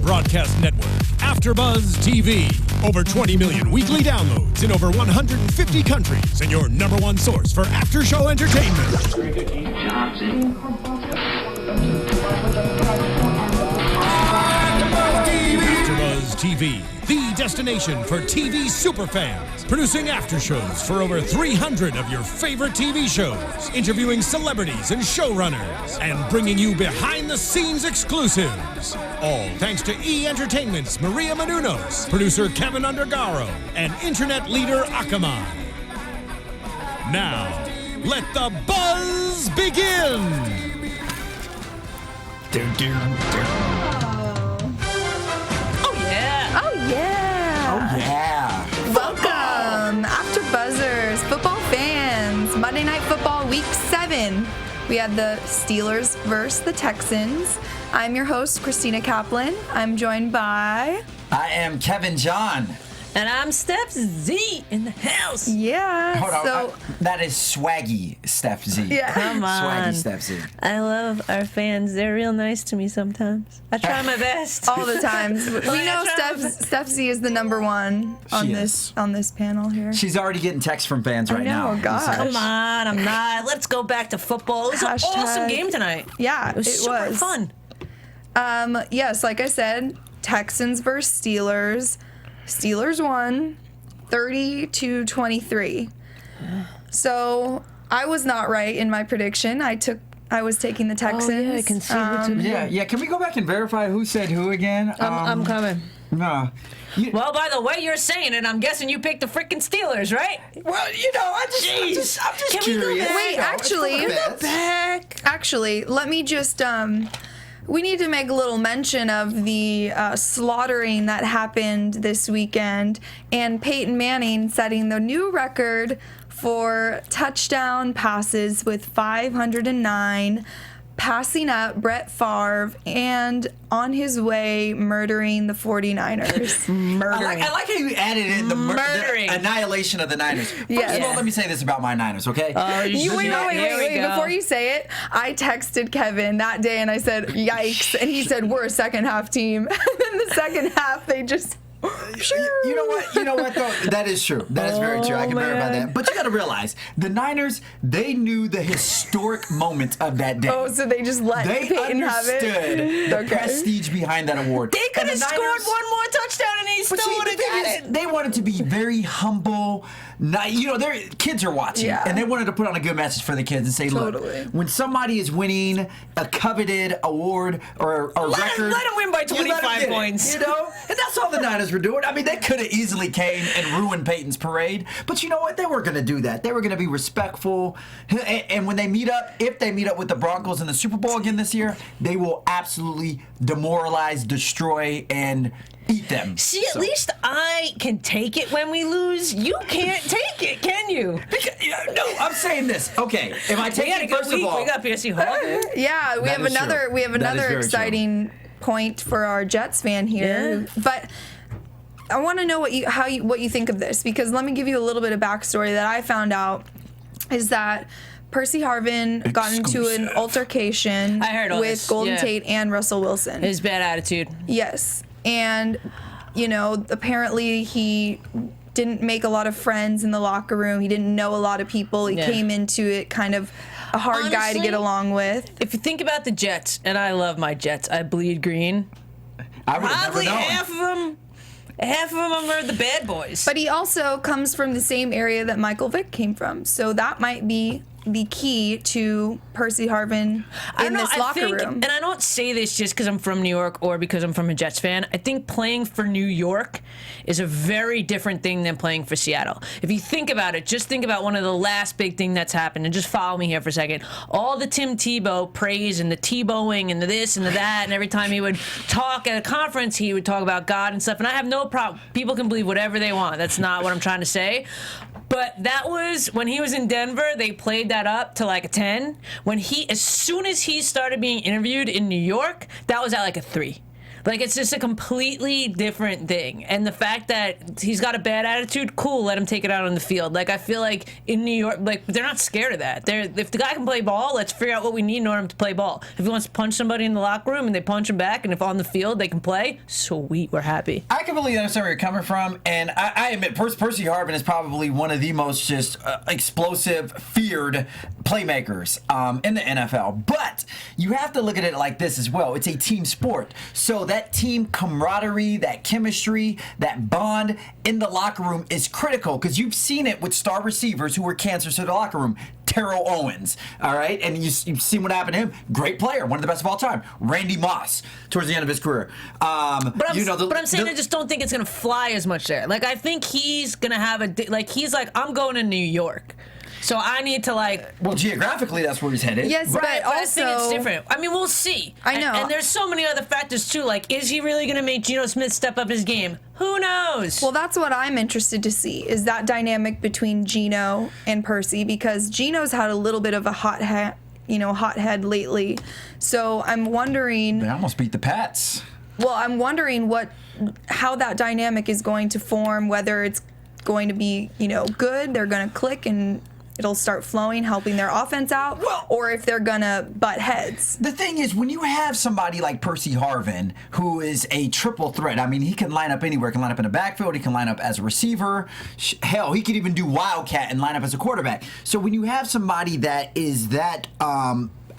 broadcast network, AfterBuzz TV. Over 20 million weekly downloads in over 150 countries, and your number one source for after-show entertainment. AfterBuzz TV, the destination for TV superfans. Producing aftershows for over 300 of your favorite TV shows. Interviewing celebrities and showrunners. And bringing you behind-the-scenes exclusives. All thanks to E! Entertainment's Maria Menounos, producer Kevin Undergaro, and internet leader Akamai. Now, let the buzz begin! Welcome, After Buzzers, football fans. Monday Night Football, Week 7. We had the Steelers versus the Texans. I'm your host, Christina Kaplan. I'm joined by... I am Kevin John. And I'm Stef Z in the house. Yeah. Hold on. That is swaggy Stef Z. Yeah. Come on. Swaggy Stef Z. I love our fans. They're real nice to me sometimes. I try my best. All the times. We know Stef Z is the number one on this panel here. She's already getting texts from fans right now. Oh, gosh. Come on, I'm not. Let's go back to football. It was an awesome game tonight. Yeah, it was super fun. Yes, like I said, Texans versus Steelers. Steelers won 30-23. So I was not right in my prediction. I was taking the Texans. Oh, yeah, I can see what Yeah. Can we go back and verify who said who again? I'm coming. No. Well, by the way you're saying it, I'm guessing you picked the freaking Steelers, right? Well, I'm just Can we go curious. back? Wait, actually, let me just we need to make a little mention of the slaughtering that happened this weekend, and Peyton Manning setting the new record for touchdown passes with 509, passing up Brett Favre, and on his way murdering the 49ers. I like how you added in the annihilation of the Niners. First of all, let me say this about my Niners, okay? Wait, before you say it, I texted Kevin that day and I said, yikes, and he said, we're a second half team. And then the second half, they just... You know what though? That is true. That is very true. I can verify that. But you got to realize, the Niners, they knew the historic moment of that day. Oh, so they just let Peyton have it? They understood the prestige behind that award. They could have scored one more touchdown and he still would have got it. They wanted to be very humble. Their kids are watching, and they wanted to put on a good message for the kids and say, look, when somebody is winning a coveted award or a record, let them win by 25 points. And that's all the Niners were doing. I mean, they could have easily came and ruined Peyton's parade, but you know what? They weren't going to do that. They were going to be respectful, and when they meet up, if they meet up with the Broncos in the Super Bowl again this year, they will absolutely demoralize, destroy, and eat them. See, at least I can take it when we lose. You can't take it, can you? No, I'm saying this. Okay, if I take it, first of all, we got PSC Hall. Yeah, we have another exciting point for our Jets fan here. Yeah. But I want to know what you think of this, because let me give you a little bit of backstory that I found out is that Percy Harvin got into an altercation with Golden Tate and Russell Wilson. His bad attitude. Yes. And, apparently he didn't make a lot of friends in the locker room. He didn't know a lot of people. He came into it kind of a hard guy to get along with. If you think about the Jets, and I love my Jets, I bleed green. I would have never known. Half of them are the bad boys. But he also comes from the same area that Michael Vick came from. So that might be the key to Percy Harvin in this locker room. And I don't say this just because I'm from New York or because I'm from a Jets fan. I think playing for New York is a very different thing than playing for Seattle. If you think about it, just think about one of the last big thing that's happened, and just follow me here for a second. All the Tim Tebow praise and the Tebowing and the this and the that, and every time he would talk at a conference, he would talk about God and stuff. And I have no problem. People can believe whatever they want. That's not what I'm trying to say. But that was when he was in Denver. They played that up to like a 10. As soon as he started being interviewed in New York, that was at like a 3. Like, it's just a completely different thing. And the fact that he's got a bad attitude, cool, let him take it out on the field. Like, I feel like in New York, like, they're not scared of that. If the guy can play ball, let's figure out what we need in order to play ball. If he wants to punch somebody in the locker room and they punch him back, and if on the field they can play, sweet, we're happy. I completely understand where you're coming from, and I admit Percy Harvin is probably one of the most just explosive, feared playmakers in the NFL. But you have to look at it like this as well. It's a team sport. So that team camaraderie, that chemistry, that bond in the locker room is critical, because you've seen it with star receivers who were cancers to the locker room. Terrell Owens, all right? And you've seen what happened to him. Great player, one of the best of all time. Randy Moss, towards the end of his career. But I'm saying I just don't think it's going to fly as much there. Like, I think he's going to have he's like, I'm going to New York. So I need to, like... Well, geographically, that's where he's headed. Yes, right, but I also... think it's different. I mean, we'll see. I know. And there's so many other factors, too. Like, is he really going to make Geno Smith step up his game? Who knows? Well, that's what I'm interested to see, is that dynamic between Geno and Percy, because Geno's had a little bit of a hothead lately. So I'm wondering... They almost beat the Pats. Well, I'm wondering how that dynamic is going to form, whether it's going to be, good, they're going to click and it'll start flowing, helping their offense out, or if they're going to butt heads. The thing is, when you have somebody like Percy Harvin, who is a triple threat, I mean, he can line up anywhere. He can line up in the backfield. He can line up as a receiver. Hell, he could even do wildcat and line up as a quarterback. So when you have somebody that is that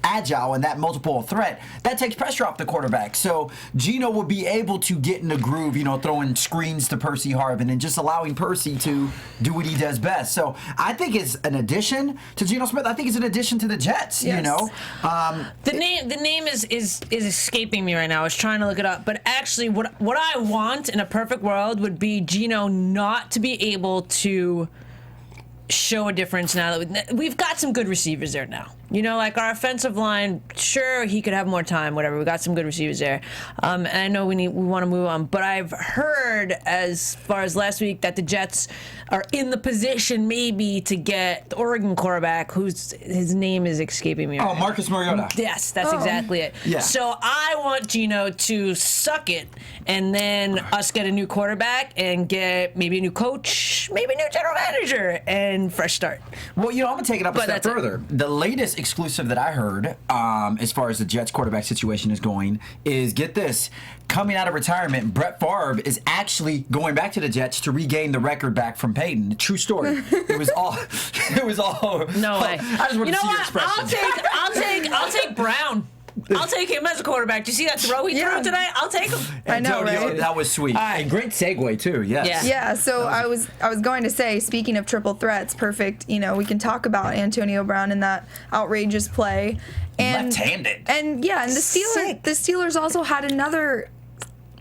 agile and that multiple threat, that takes pressure off the quarterback. So Geno will be able to get in the groove, throwing screens to Percy Harvin and just allowing Percy to do what he does best. So I think it's an addition to Geno Smith. I think it's an addition to the Jets. Yes. The name is escaping me right now. I was trying to look it up, but actually, what I want in a perfect world would be Geno not to be able to show a difference now that we've got some good receivers there now. Like our offensive line, sure, he could have more time, whatever. We got some good receivers there. And I know we want to move on. But I've heard, as far as last week, that the Jets are in the position maybe to get the Oregon quarterback, his name is escaping me. Oh, Marcus Mariota. Yes, that's exactly it. Yeah. So I want Geno to suck it, and then us get a new quarterback and get maybe a new coach, maybe a new general manager, and fresh start. Well, I'm going to take it up a step further. The latest exclusive that I heard, as far as the Jets quarterback situation is going, is, get this, coming out of retirement, Brett Favre is actually going back to the Jets to regain the record back from Peyton. True story. It was all. No way. I just want to see your expression. I'll take Brown. I'll take him as a quarterback. Do you see that throw he threw today? I'll take him. I know, right? That was sweet. And great segue too. Yes. Yeah. So I was going to say, speaking of triple threats, perfect. We can talk about Antonio Brown and that outrageous play. And left-handed. And the Steelers also had another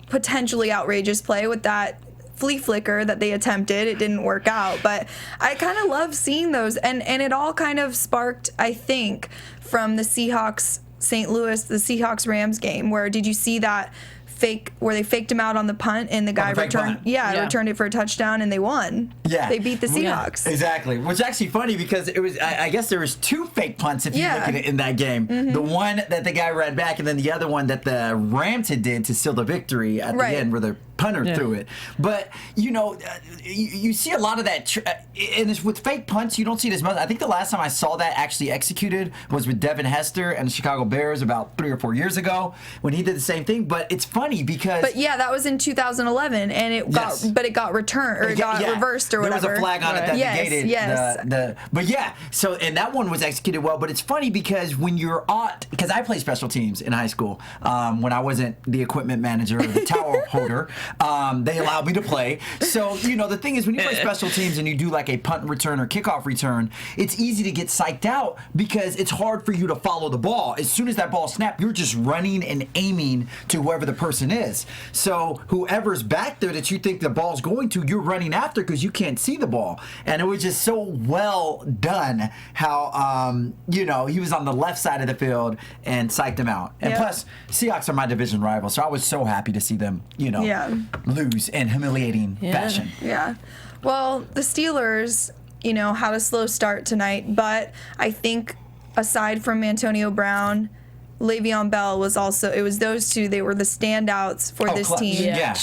potentially outrageous play with that flea flicker that they attempted. It didn't work out, but I kind of love seeing those, and it all kind of sparked, I think, from the Seahawks St. Louis, the Seahawks Rams game, where did you see that fake where they faked him out on the punt and the guy returned it for a touchdown and they won. Yeah. They beat the Seahawks. Yeah, exactly. Which is actually funny because it was I guess there was two fake punts if you look at it in that game. Mm-hmm. The one that the guy ran back and then the other one that the Rams did to seal the victory at the end where the punter threw it. But you see a lot of that and it's with fake punts you don't see it as much. I think the last time I saw that actually executed was with Devin Hester and the Chicago Bears about 3 or 4 years ago when he did the same thing. But it's funny because that was in 2011 and it got returned or it got reversed or whatever. There was a flag on it that negated the so and that one was executed well. But it's funny because when you're because I played special teams in high school when I wasn't the equipment manager or the towel holder. They allowed me to play. So, the thing is when you play special teams and you do like a punt return or kickoff return, it's easy to get psyched out because it's hard for you to follow the ball. As soon as that ball snaps, you're just running and aiming to whoever the person is. So whoever's back there that you think the ball's going to, you're running after because you can't see the ball. And it was just so well done how, he was on the left side of the field and psyched him out. And plus, Seahawks are my division rival, so I was so happy to see them, lose in humiliating fashion. Yeah. Well, the Steelers, had a slow start tonight, but I think aside from Antonio Brown, Le'Veon Bell was also, it was those two, they were the standouts for this clutch. team. Yeah.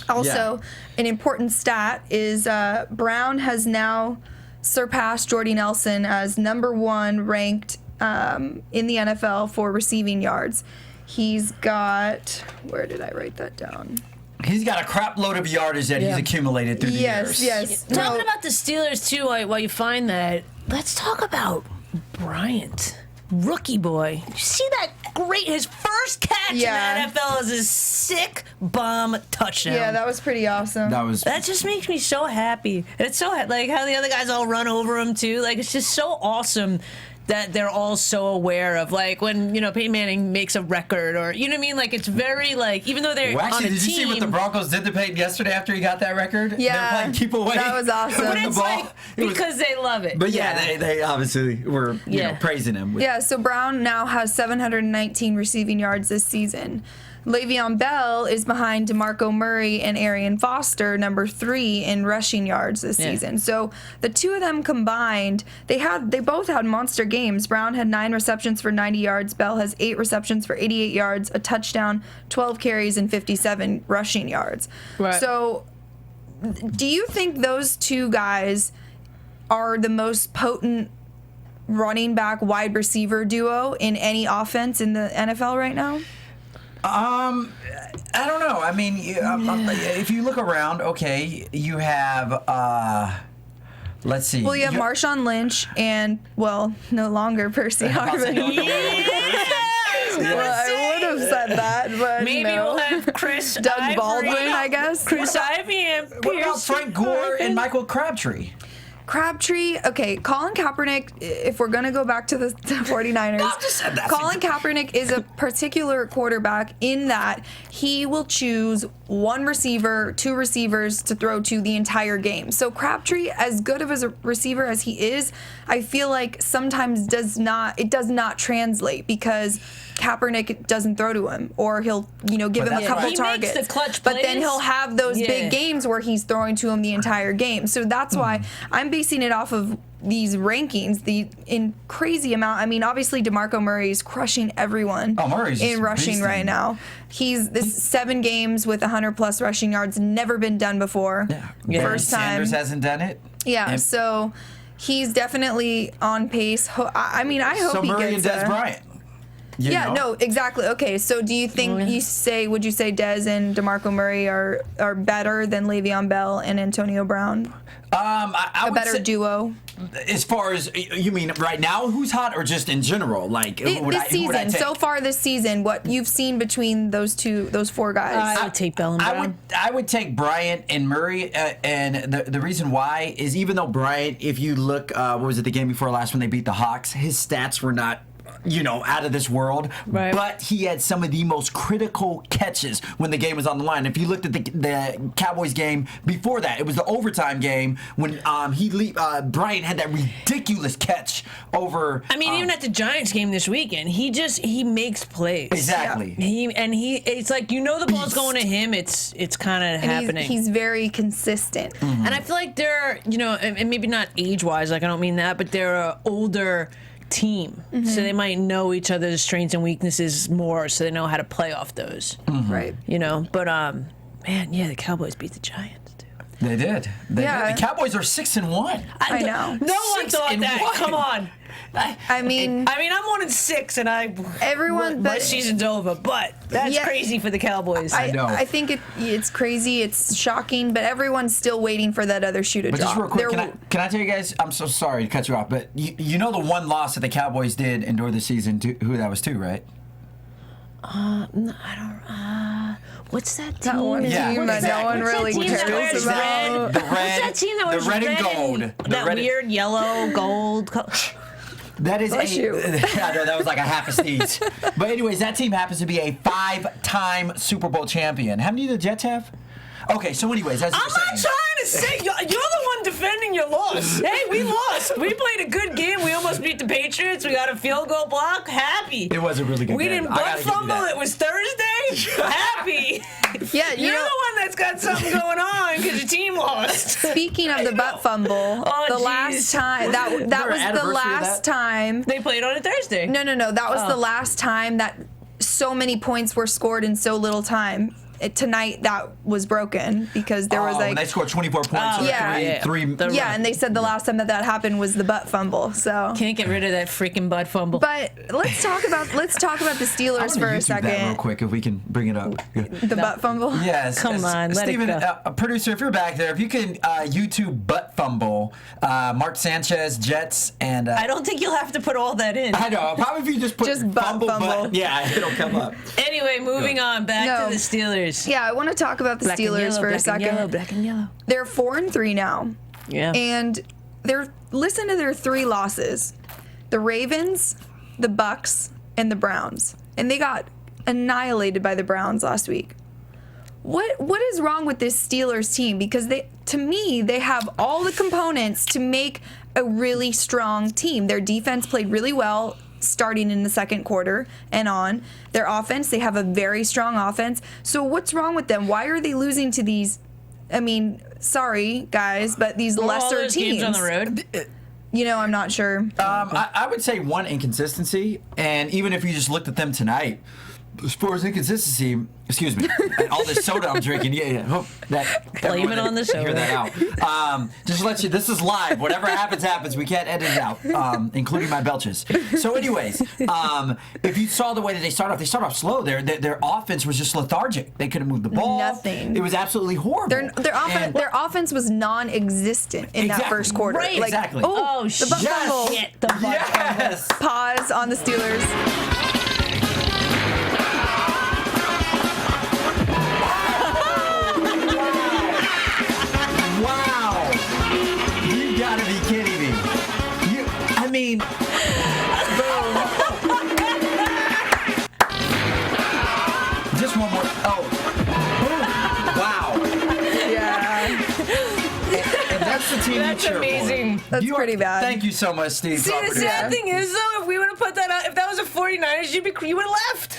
Also, an important stat is Brown has now surpassed Jordy Nelson as number 1 ranked in the NFL for receiving yards. He's got, where did I write that down? He's got a crap load of yardage that he's accumulated through the years. Yes. Talking about the Steelers, too, while you find that, let's talk about Bryant. Rookie boy. You see that great, his first catch in the NFL is a sick bomb touchdown. Yeah, that was pretty awesome. That just makes me so happy. And it's so, like, how the other guys all run over him, too. Like, it's just so awesome that they're all so aware of, like, when, Peyton Manning makes a record, or, you know what I mean? Like, it's very, like, even though they're on a team. Did you see what the Broncos did to Peyton yesterday after he got that record? Yeah. They were playing keep away. That was awesome. But it's like, because they love it. But they obviously were praising him. So Brown now has 719 receiving yards this season. Le'Veon Bell is behind DeMarco Murray and Arian Foster, number 3 in rushing yards this season. So the two of them combined, they both had monster games. Brown had 9 receptions for 90 yards. Bell has 8 receptions for 88 yards, a touchdown, 12 carries, and 57 rushing yards. Right. So do you think those two guys are the most potent running back wide receiver duo in any offense in the NFL right now? I don't know. I mean, if you look around, okay, you have, let's see. Well, you have Marshawn Lynch and, well, no longer Percy Harvin. I would have said that, but maybe no. we'll have Chris Doug Ivory. Baldwin, I guess. Chris Ivy and What about Frank Gore and Michael Crabtree? Crabtree, okay, Colin Kaepernick, if we're going to go back to the 49ers, just said that. Colin Kaepernick is a particular quarterback in that he will choose 1 receiver, 2 receivers to throw to the entire game. So Crabtree, as good of a receiver as he is, I feel like sometimes does not translate because Kaepernick doesn't throw to him, or he'll, give him a couple targets. He makes the clutch but plays. then he'll have those big games where he's throwing to him the entire game. So that's why I'm basing it off of these rankings, in crazy amount. I mean, obviously DeMarco Murray is crushing everyone in rushing right now. He's 7 games with 100+ rushing yards, never been done before. Yeah. First time. Sanders hasn't done it. Yeah, so he's definitely on pace. I mean, I hope he Murray gets and Des Bryant. No, exactly. Okay, so do you think would you say Dez and DeMarco Murray are better than Le'Veon Bell and Antonio Brown? I A better duo? As far as, you mean right now, who's hot, or just in general? Like, This season, so far this season, what you've seen between those 4 guys? I would take Bell and Brown. I would take Bryant and Murray, and the reason why is even though Bryant, if you look, what was it, the game before last when they beat the Hawks, his stats were not out of this world. Right. But he had some of the most critical catches when the game was on the line. If you looked at the Cowboys game before that, it was the overtime game when Bryant had that ridiculous catch over. I mean, even at the Giants game this weekend, he makes plays. Exactly. It's like the ball's going to him. It's kind of happening. He's very consistent. Mm-hmm. And I feel like they're and maybe not age wise, like I don't mean that, but they're an older team, so they might know each other's strengths and weaknesses more, so they know how to play off those. Right. But the Cowboys beat the Giants too. They did. They did. The Cowboys are 6-1. I know. No one thought that. 6-1. Come on. I mean, I'm 1-6, and everyone. my season's over. But that's crazy for the Cowboys. I know. I think it's crazy. It's shocking, but everyone's still waiting for that other shoe to drop. Just real quick, can I tell you guys? I'm so sorry to cut you off, but you know the one loss that the Cowboys did endure the season. Who that was to, right? I don't. What's that team? That one team that no one really cares about. The red. What's that team that wears red and gold? That weird yellow gold color. That is Bless you. I know that was like a half a sneeze. But anyways, that team happens to be a 5-time Super Bowl champion. How many do the Jets have? Okay, so anyways, as you were saying. I'm not trying to say you're the one defending your loss. Hey, we lost. We played a good game. We almost beat the Patriots. We got a field goal block. Happy. It was a really good game. We didn't butt fumble. It was Thursday. Happy. Yeah, You're the one that's got something going on because your team lost. Speaking of the butt fumble, the last time that was the last time They played on a Thursday. No, that was the last time that so many points were scored in so little time. Tonight that was broken because there was when they scored 24 points. Three. And they said the last time that happened was the butt fumble. So can't get rid of that freaking butt fumble. But let's talk about the Steelers for a second. That real quick, if we can bring it up. The butt fumble. Yes. Come on, let Steven, it go. Producer, if you're back there, if you can YouTube butt fumble, Mark Sanchez, Jets, and I don't think you'll have to put all that in. I know. Probably if you just put butt fumble. Yeah, it'll come up. Anyway, moving on back to the Steelers. Yeah, I want to talk about the Steelers for a second. Black and yellow. They're 4-3 now. Yeah. And listen to their 3 losses. The Ravens, the Bucks, and the Browns. And they got annihilated by the Browns last week. What is wrong with this Steelers team? Because to me, they have all the components to make a really strong team. Their defense played really well starting in the second quarter and on. Their offense, they have a very strong offense. So what's wrong with them? Why are they losing to these, I mean, sorry, guys, but these lesser all those teams? games on the road? I'm not sure. I would say one inconsistency, and even if you just looked at them tonight, as far as inconsistency, excuse me, all this soda I'm drinking, hope that Blame it on the soda. Hear that out. Just to let you, this is live. Whatever happens. We can't edit it out, including my belches. So, anyways, if you saw the way that they start off slow. Their offense was just lethargic. They couldn't move the ball. Nothing. It was absolutely horrible. Their offense was non-existent in that first quarter. Right. Exactly. Oh, the butt fumble. shit. The butt Yes. Pause on the Steelers. Just one more. Oh. Boom. Wow. Yeah. And that's the team That's you cheer amazing. for. That's pretty bad. Thank you so much, Steve. See, the sad thing is, though, if we would have put that out, if that was a 49ers, you would have left.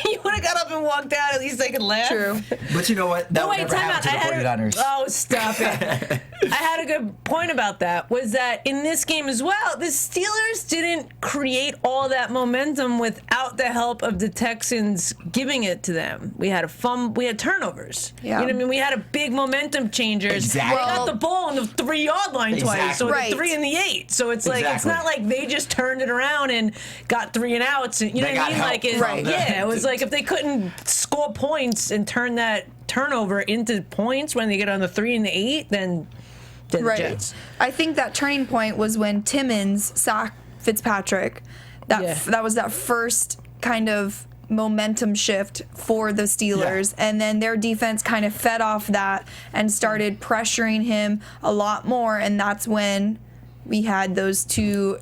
You would have got up and walked out. At least they could laugh. True. But you know what? That would never time happen out. to the 49ers. Oh, stop it. I had a good point about that, was that in this game as well, the Steelers didn't create all that momentum without the help of the Texans giving it to them. We had we had turnovers. Yeah. You know what I mean? We had a big momentum changers. Exactly. They got the ball on the 3-yard line twice, Exactly. or Right. the 3 and the 8. So it's like, it's Exactly. not like they just turned it around and got 3 and outs. And, you know They what I got mean? help Like, from the- yeah, it was like if they couldn't score points and turn that turnover into points when they get on the 3 and the 8, then the Right. Jets. I think that turning point was when Timmons sacked Fitzpatrick. That was that first kind of momentum shift for the Steelers, and then their defense kind of fed off that and started pressuring him a lot more, and that's when we had those 2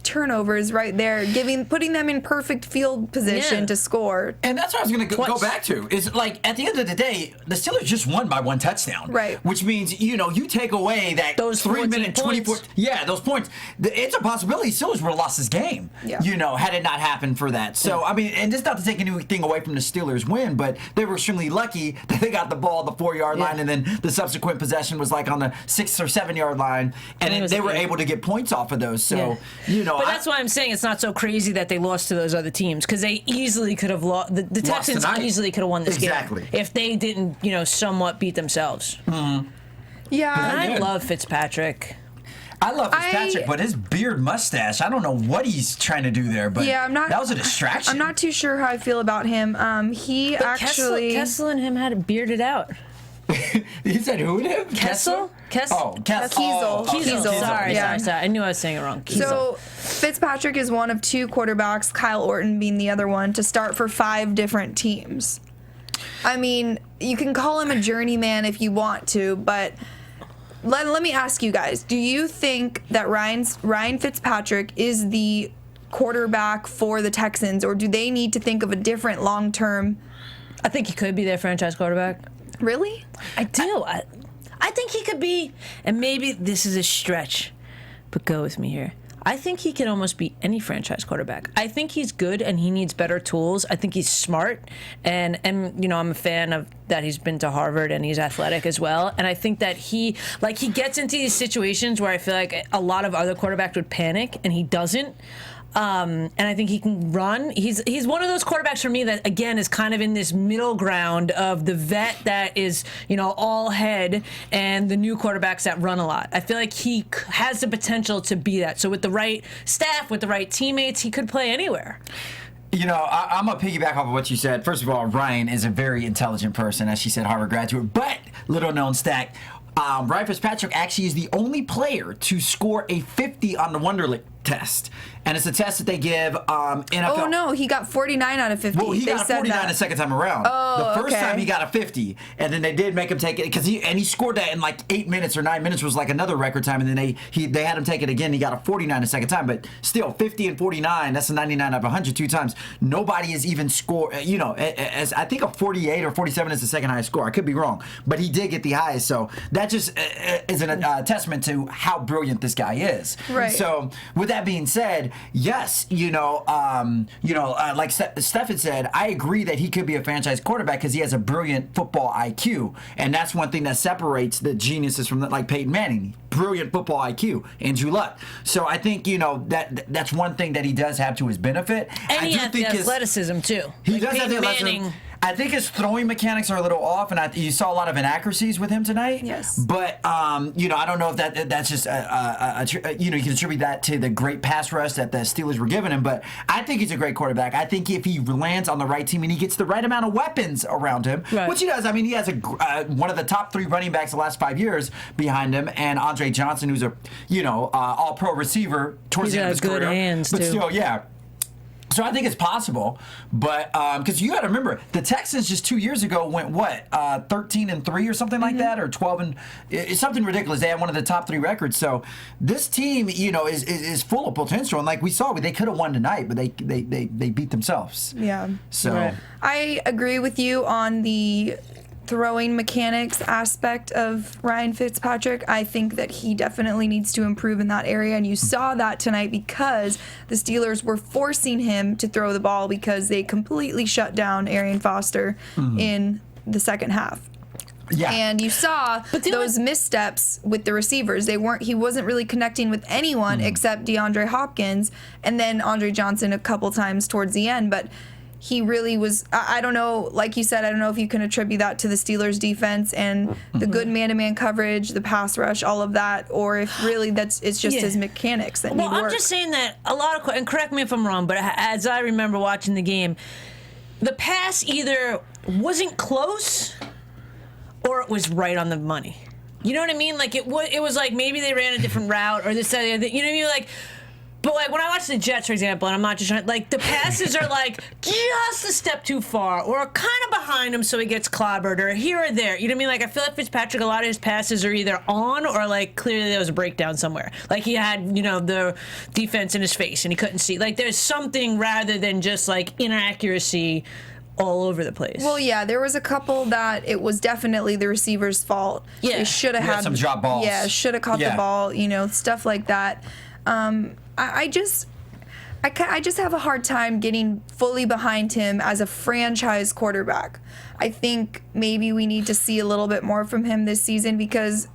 turnovers right there, putting them in perfect field position to score. And that's what I was going to go back to. Is like at the end of the day, the Steelers just won by 1 touchdown. Right. Which means you take away that Those 3 minute 24. points. Yeah, those points. It's a possibility Steelers would have lost this game. Yeah. Had it not happened for that. So I mean, and just not to take anything away from the Steelers win, but they were extremely lucky that they got the ball at the 4-yard line, and then the subsequent possession was like on the 6 or 7-yard line, and they were able to get points off of those. So But that's why I'm saying it's not so crazy that they lost to those other teams, because they easily could have lost. The Texans tonight. easily could have won this Exactly. game if they didn't, somewhat beat themselves. Yeah. I did. love Fitzpatric. I love Fitzpatrick, but his beard mustache, I don't know what he's trying to do there, but that was a distraction. I'm not too sure how I feel about him. He But actually Kessel and him had it bearded out. You said who and him? Kessel? Oh, Kessel. Kiesel. Kiesel. Sorry. I knew I was saying it wrong. Kiesel. So Fitzpatrick is one of 2 quarterbacks, Kyle Orton being the other one, to start for 5 different teams. I mean, you can call him a journeyman if you want to, but let me ask you guys, do you think that Ryan Fitzpatrick is the quarterback for the Texans, or do they need to think of a different long-term? I think he could be their franchise quarterback. Really? I do. I think he could be, and maybe this is a stretch, but go with me here. I think he can almost be any franchise quarterback. I think he's good and he needs better tools. I think he's smart and I'm a fan of that he's been to Harvard and he's athletic as well. And I think that he gets into these situations where I feel like a lot of other quarterbacks would panic and he doesn't. And I think he can run. He's one of those quarterbacks for me that, again, is kind of in this middle ground of the vet that is, all head and the new quarterbacks that run a lot. I feel like he has the potential to be that. So with the right staff, with the right teammates, he could play anywhere. I'm going to piggyback off of what you said. First of all, Ryan is a very intelligent person, as she said, Harvard graduate. But, little known stat, Ryan Fitzpatrick actually is the only player to score a 50 on the Wonderlic test. And it's a test that they give NFL. Oh, no, he got 49 out of 50. Well, he got a 49 the second time around. Oh, the first okay. time he got a 50, and then they did make him take it because he scored that in like 8 minutes or 9 minutes was like another record time, and then they had him take it again. He got a 49 the second time, but still 50 and 49. That's a 99 out of 100 two times. Nobody has even scored. As I think a 48 or 47 is the second highest score. I could be wrong, but he did get the highest. So that just is a testament to how brilliant this guy is. Right. So with that being said, yes, like Stef had said, I agree that he could be a franchise quarterback because he has a brilliant football IQ, and that's one thing that separates the geniuses from like Peyton Manning. Brilliant football IQ, Andrew Luck. So I think that's one thing that he does have to his benefit. And he has the athleticism too. He does have the athleticism. I think his throwing mechanics are a little off, and you saw a lot of inaccuracies with him tonight. Yes. But I don't know if that's just you can attribute that to the great pass rush that the Steelers were giving him. But I think he's a great quarterback. I think if he lands on the right team and he gets the right amount of weapons around him, right. which he does. I mean, he has one of the top 3 running backs the last 5 years behind him, and Andre Johnson, who's a all-pro receiver towards the end of his career. He's got good hands but too. still, yeah. So I think it's possible, but because you got to remember, the Texans just 2 years ago went 13-3 or something like that, or 12 and it's something ridiculous. They had one of the top 3 records. So this team, is full of potential, and like we saw, they could have won tonight, but they beat themselves. Yeah. So right. I agree with you on the throwing mechanics aspect of Ryan Fitzpatrick. I think that he definitely needs to improve in that area, and you saw that tonight because the Steelers were forcing him to throw the ball because they completely shut down Arian Foster in the second half. yeah. And you saw those missteps with the receivers. He wasn't really connecting with anyone except DeAndre Hopkins and then Andre Johnson a couple times towards the end, but he really was, I don't know, like you said, I don't know if you can attribute that to the Steelers' defense and the good man-to-man coverage, the pass rush, all of that, or if really it's just his mechanics that need work. I'm just saying that a lot of, and correct me if I'm wrong, but as I remember watching the game, the pass either wasn't close or it was right on the money. You know what I mean? Like it was like maybe they ran a different route or this, that, the other. You know what I mean? Like, but like when I watch the Jets, for example, and I'm not just trying, like the passes are like just a step too far, or kind of behind him, so he gets clobbered, or here or there. You know what I mean? Like I feel like Fitzpatrick, a lot of his passes are either on or like clearly there was a breakdown somewhere. Like he had the defense in his face and he couldn't see. Like there's something rather than just like inaccuracy all over the place. Well, yeah, there was a couple that it was definitely the receiver's fault. Yeah. They should have had some drop balls. Yeah, should have caught the ball. Stuff like that. I just have a hard time getting fully behind him as a franchise quarterback. I think maybe we need to see a little bit more from him this season because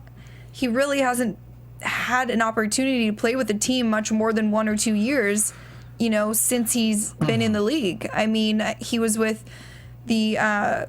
he really hasn't had an opportunity to play with the team much more than 1 or 2 years, since he's been in the league. I mean, he was with the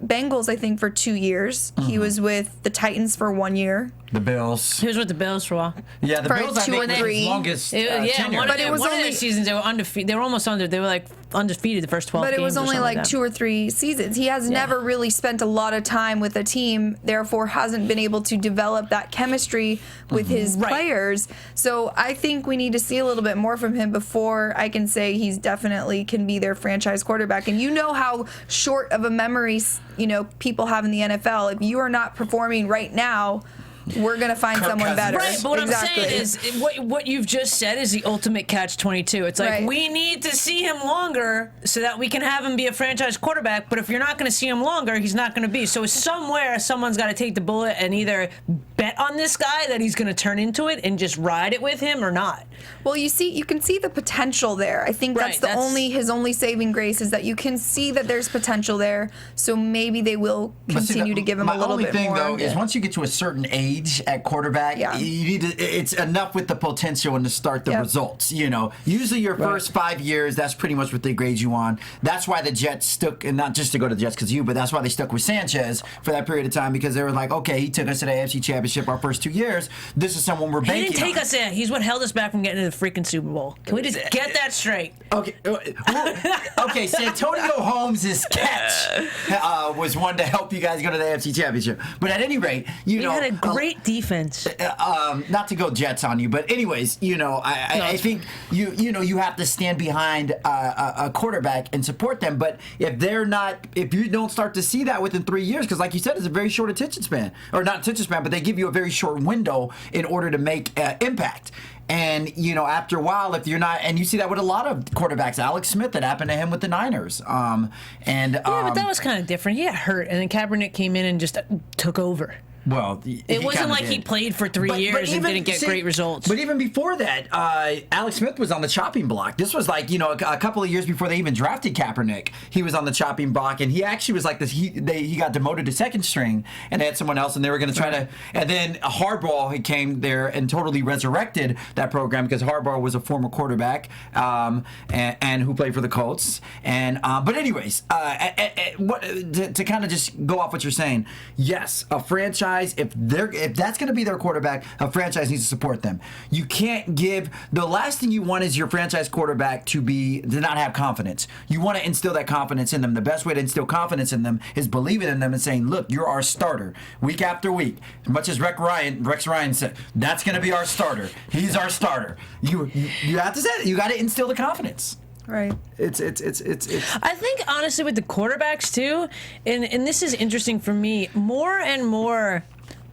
Bengals, I think, for 2 years. He was with the Titans for 1 year. The Bills. He was with the Bills for a while. Yeah, the For Bills, I 2 think, and were 3. his longest tenure. But it was one of their seasons they were undefeated. They were almost they were like undefeated the first 12 games. But it was only like 2 or 3 seasons. He has never really spent a lot of time with a team, therefore hasn't been able to develop that chemistry with his players. So I think we need to see a little bit more from him before I can say he's definitely can be their franchise quarterback. And you know how short of a memory, people have in the NFL. If you are not performing right now, we're going to find Kirk someone Cousins. better. Right, but what Exactly. I'm saying is what you've just said is the ultimate catch-22. It's like, Right. we need to see him longer so that we can have him be a franchise quarterback, but if you're not going to see him longer, he's not going to be. So somewhere, someone's got to take the bullet and either bet on this guy that he's going to turn into it and just ride it with him or not. Well, you can see the potential there. I think Right, that's his only saving grace is that you can see that there's potential there. So maybe they will continue to give him a little bit more. My only thing, though, is once you get to a certain age at quarterback, Yeah. you need to. It's enough with the potential and to start the Yep. results. Usually your first 5 years, that's pretty much what they grade you on. That's why the Jets stuck, and not just to go to the Jets because but that's why they stuck with Sanchez for that period of time because they were like, okay, he took us to the AFC Championship our first 2 years. This is someone we're banking He didn't take on. us there. He's what held us back from getting to the freaking Super Bowl. Can we just get that straight? Okay, okay. Santonio Holmes' catch was one to help you guys go to the AFC Championship. But at any rate, We had a great defense. not to go Jets on you, but anyways, I think you have to stand behind a quarterback and support them. But if you don't start to see that within 3 years, because like you said, it's a very short attention span, or not attention span, but they give you a very short window in order to make impact. And, after a while, if you're not, and you see that with a lot of quarterbacks, Alex Smith, that happened to him with the Niners. Yeah, but that was kind of different. He got hurt, and then Kaepernick came in and just took over. Well, It wasn't like he played for 3 years and didn't get great results. But even before that, Alex Smith was on the chopping block. This was like, a couple of years before they even drafted Kaepernick. He was on the chopping block, and he actually was like this. He got demoted to second string, and they had someone else, and they were going to try to. And then Harbaugh, he came there and totally resurrected that program because Harbaugh was a former quarterback and who played for the Colts. And but anyways, to kind of just go off what you're saying, yes, a franchise. If that's going to be their quarterback, a franchise needs to support them. You can't give the last thing you want is your franchise quarterback to not have confidence. You want to instill that confidence in them. The best way to instill confidence in them is believing in them and saying, "Look, you're our starter week after week." As much as Rex Ryan said, "That's going to be our starter. He's our starter." You have to say it. You got to instill the confidence. Right. It's. I think honestly with the quarterbacks too, and this is interesting for me, more and more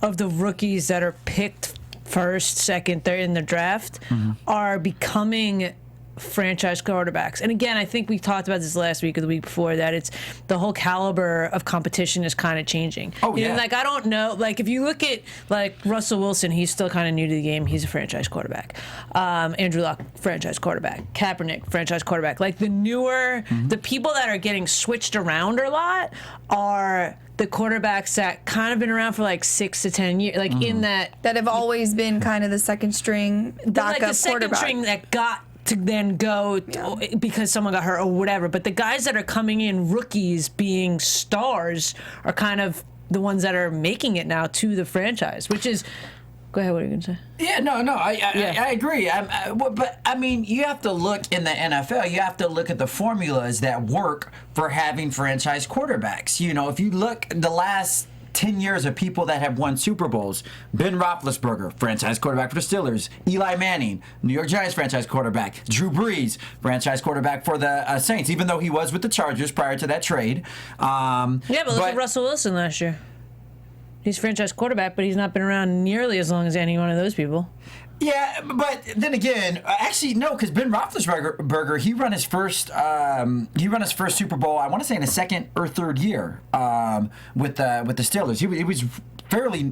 of the rookies that are picked first, second, third in the draft are becoming franchise quarterbacks. And again, I think we talked about this last week or the week before that it's the whole caliber of competition is kind of changing. Oh, yeah. Like I don't know, like if you look at like Russell Wilson, he's still kind of new to the game. He's a franchise quarterback. Andrew Luck, franchise quarterback. Kaepernick, franchise quarterback. Like the newer, the people that are getting switched around a lot are the quarterbacks that kind of been around for like 6 to 10 years, like in that That have always been kind of the second string backup like the second quarterback. string that got to then go because someone got hurt or whatever. But the guys that are coming in, rookies being stars, are kind of the ones that are making it now to the franchise, which is. Go ahead, what are you going to say? Yeah, no, I agree. But, I mean, you have to look in the NFL, you have to look at the formulas that work for having franchise quarterbacks. If you look the last 10 years of people that have won Super Bowls, Ben Roethlisberger, franchise quarterback for the Steelers. Eli Manning, New York Giants franchise quarterback. Drew Brees, franchise quarterback for the Saints, even though he was with the Chargers prior to that trade. But look at Russell Wilson last year. He's franchise quarterback, but he's not been around nearly as long as any one of those people. Yeah, but then again, actually no, because Ben Roethlisberger, he run his first Super Bowl. I want to say in his second or third year with the Steelers. He was fairly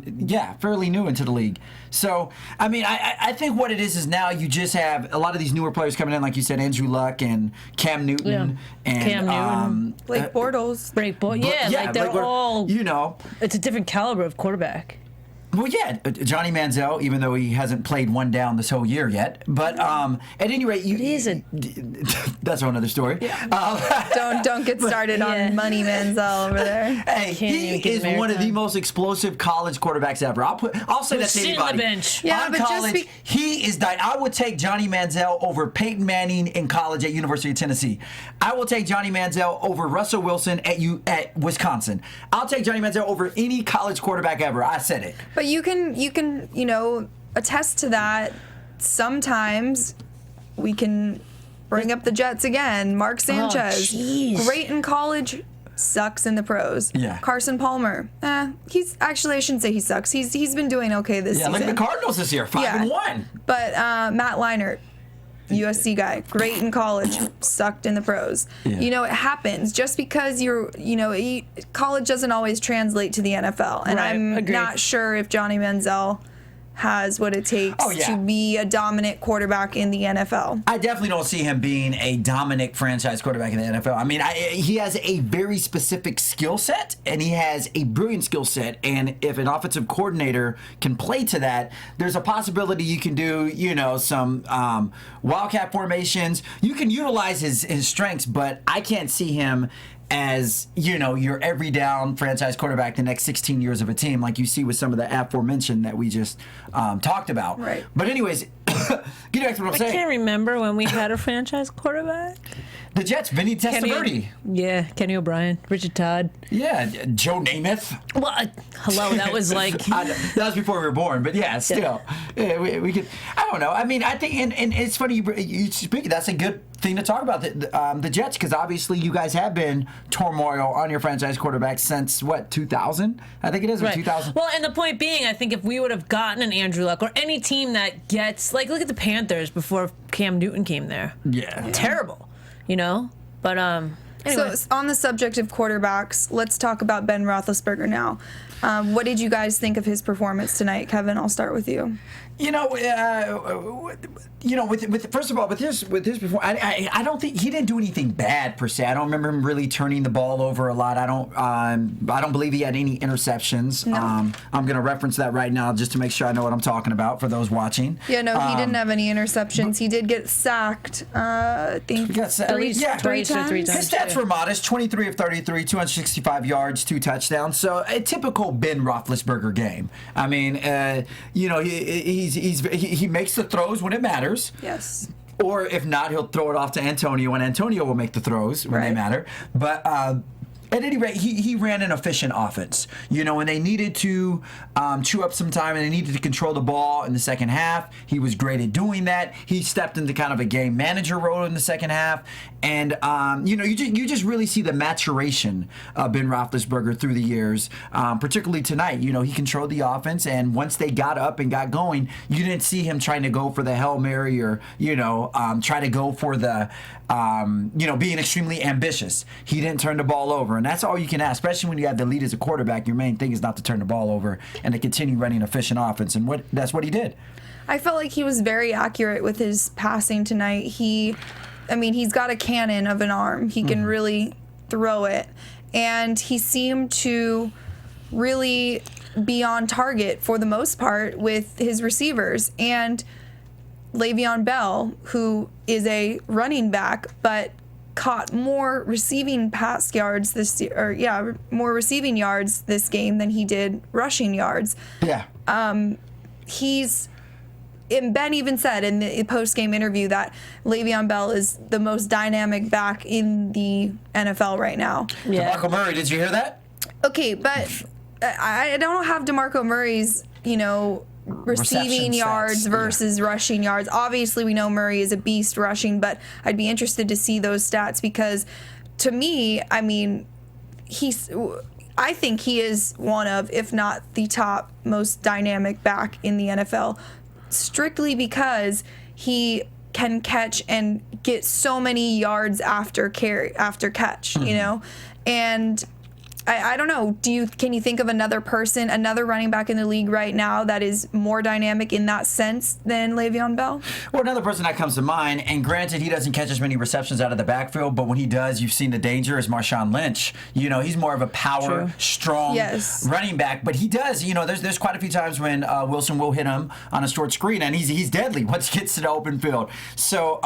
new into the league. So I mean, I think what it is now you just have a lot of these newer players coming in, like you said, Andrew Luck and Cam Newton and Blake Bortles. They're all. It's a different caliber of quarterback. Well, yeah, Johnny Manziel, even though he hasn't played one down this whole year yet. But at any rate, that's another story. Yeah. Don't get started on Money Manziel over there. Hey, he is one of the most explosive college quarterbacks ever. I'll say that to anybody. On the bench. Yeah, on but college, he is dying. I would take Johnny Manziel over Peyton Manning in college at University of Tennessee. I will take Johnny Manziel over Russell Wilson at Wisconsin. I'll take Johnny Manziel over any college quarterback ever. I said it. But you can attest to that. Sometimes we can bring up the Jets again. Mark Sanchez, great in college, sucks in the pros. Yeah. Carson Palmer, he's actually, I shouldn't say he sucks. He's been doing okay this season. Yeah, look at the Cardinals this year, 5-1. But Matt Leinart, USC guy, great in college, sucked in the pros. Yeah. You know, it happens. Just because college doesn't always translate to the NFL. And Right, I'm agreed. not sure if Johnny Manziel has what it takes to be a dominant quarterback in the NFL. I definitely don't see him being a dominant franchise quarterback in the NFL. I mean, he has a very specific skill set, and he has a brilliant skill set. And if an offensive coordinator can play to that, there's a possibility you can do, some wildcat formations. You can utilize his strengths, but I can't see him as, your every down franchise quarterback the next 16 years of a team, like you see with some of the aforementioned that we just talked about. Right. But anyways, get back to what I'm I saying. can't remember when we had a franchise quarterback. The Jets, Vinny Testaverde. Yeah, Kenny O'Brien, Richard Todd. Yeah, Joe Namath. Well, hello, that was like... That was before we were born, but yeah, still. Yeah, we could, I don't know. I mean, I think, and it's funny you speak, that's a good thing to talk about, the Jets, because obviously you guys have been turmoil on your franchise quarterback since, 2000? I think it is, Right. 2000. Well, and the point being, I think if we would have gotten an Andrew Luck or any team that gets, look at the Panthers before Cam Newton came there. Yeah. Terrible, But, anyway. So on the subject of quarterbacks, let's talk about Ben Roethlisberger now. What did you guys think of his performance tonight? Kevin, I'll start with you. First of all, with his performance, I don't think he didn't do anything bad per se. I don't remember him really turning the ball over a lot. I don't believe he had any interceptions. No. I'm going to reference that right now just to make sure I know what I'm talking about for those watching. Yeah, no, he didn't have any interceptions. He did get sacked, I think, He got sacked. three Yeah. times. His stats were modest: 23 of 33, 265 yards, 2 touchdowns. So a typical Ben Roethlisberger game. I mean, he makes the throws when it matters. Yes. Or if not, he'll throw it off to Antonio, and Antonio will make the throws when they Right. matter. But at any rate, he ran an efficient offense. When they needed to chew up some time and they needed to control the ball in the second half, he was great at doing that. He stepped into kind of a game manager role in the second half. And, you just really see the maturation of Ben Roethlisberger through the years, particularly tonight. He controlled the offense, and once they got up and got going, you didn't see him trying to go for the Hail Mary or, try to go for the, being extremely ambitious. He didn't turn the ball over, and that's all you can ask, especially when you have the lead as a quarterback. Your main thing is not to turn the ball over and to continue running an efficient offense, and that's what he did. I felt like he was very accurate with his passing tonight. He's got a cannon of an arm. He can really throw it. And he seemed to really be on target for the most part with his receivers. And Le'Veon Bell, who is a running back, but caught more receiving pass yards more receiving yards this game than he did rushing yards. Yeah. And Ben even said in the post-game interview that Le'Veon Bell is the most dynamic back in the NFL right now. Yeah. DeMarco Murray, did you hear that? Okay, but I don't have DeMarco Murray's, receiving Reception yards stats, versus rushing yards. Obviously, we know Murray is a beast rushing, but I'd be interested to see those stats because, to me, I think he is one of, if not the top most dynamic back in the NFL, strictly because he can catch and get so many yards after catch, and I don't know. Can you think of another running back in the league right now that is more dynamic in that sense than Le'Veon Bell? Well, another person that comes to mind, and granted, he doesn't catch as many receptions out of the backfield, but when he does, you've seen the danger, is Marshawn Lynch. He's more of a power, strong running back, but he does, there's quite a few times when Wilson will hit him on a short screen, and he's deadly once he gets to the open field. So,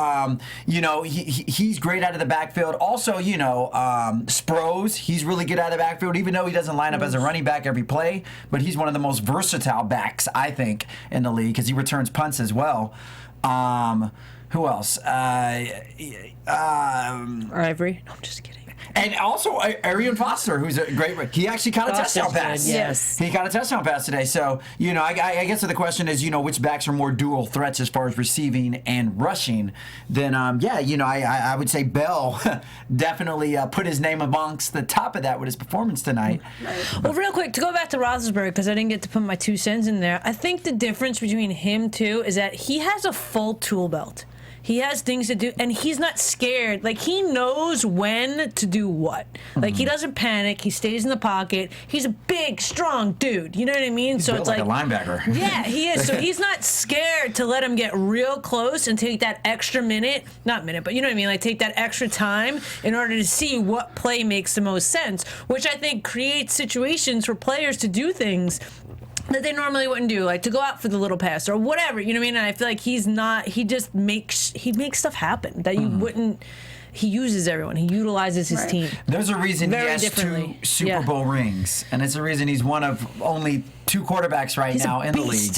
he's great out of the backfield. Also, Sproles, he's really good out of the backfield, even though he doesn't line up as a running back every play, but he's one of the most versatile backs, I think, in the league because he returns punts as well. Who else? Ivory. No, I'm just kidding. And also Arian Foster, who's a great. He actually caught a touchdown pass. Yes. He caught a touchdown pass today. So I guess the question is, which backs are more dual threats as far as receiving and rushing? Then I would say Bell definitely put his name amongst the top of that with his performance tonight. Well, real quick, to go back to Roethlisberger, because I didn't get to put my 2 cents in there, I think the difference between him, too, is that he has a full tool belt. He has things to do, and he's not scared. Like, he knows when to do what. Like, he doesn't panic. He stays in the pocket. He's a big, strong dude. You know what I mean? He's so built it's like a linebacker. Yeah, he is. So he's not scared to let him get real close and take that extra but you know what I mean? Like, take that extra time in order to see what play makes the most sense, which I think creates situations for players to do things that they normally wouldn't do, like to go out for the little pass or whatever, you know what I mean? And I feel like he just makes stuff happen that you wouldn't. He uses everyone. He utilizes his team. There's a reason he has 2 Super Bowl rings, and it's a reason he's one of only 2 quarterbacks right now in the league.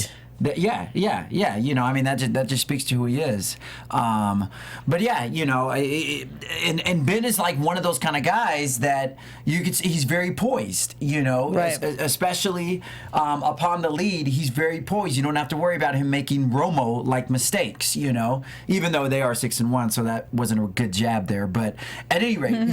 Yeah. That just speaks to who he is. But yeah, and Ben is like one of those kind of guys that you could see he's very poised. Right. Especially upon the lead, he's very poised. You don't have to worry about him making Romo like mistakes. Even though they are 6-1, so that wasn't a good jab there. But at any rate,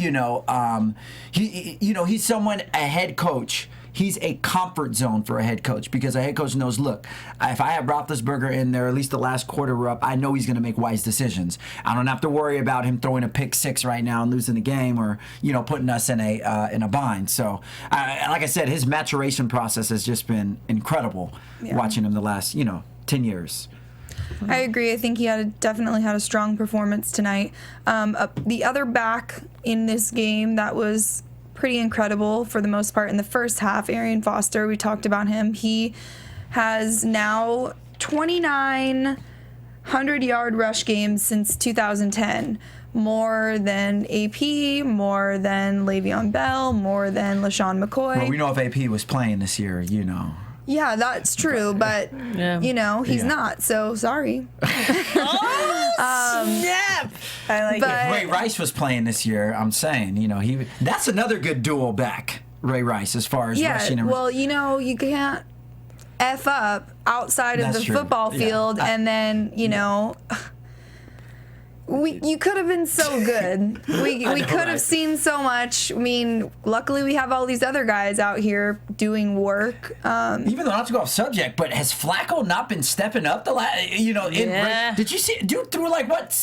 he's someone, a head coach. He's a comfort zone for a head coach because a head coach knows, look, if I have Roethlisberger in there, at least the last quarter we're up, I know he's going to make wise decisions. I don't have to worry about him throwing a pick 6 right now and losing the game or, putting us in a bind. So, like I said, his maturation process has just been incredible watching him the last, 10 years. I agree. I think he definitely had a strong performance tonight. The other back in this game that was pretty incredible for the most part in the first half, Arian Foster, we talked about him. He has now 29 100-yard rush games since 2010. More than AP, more than Le'Veon Bell, more than LaShawn McCoy. Well, we know if AP was playing this year, Yeah, that's true, but, he's not, so sorry. Snap! I like it. If Ray Rice was playing this year, I'm saying, that's another good dual back, Ray Rice, as far as rushing and well, you can't F up outside of the football field, and then, you could have been so good. We could have seen so much. I mean, luckily we have all these other guys out here doing work. Even though not to go off subject, but has Flacco not been stepping up the last? Did you see? Dude threw like what?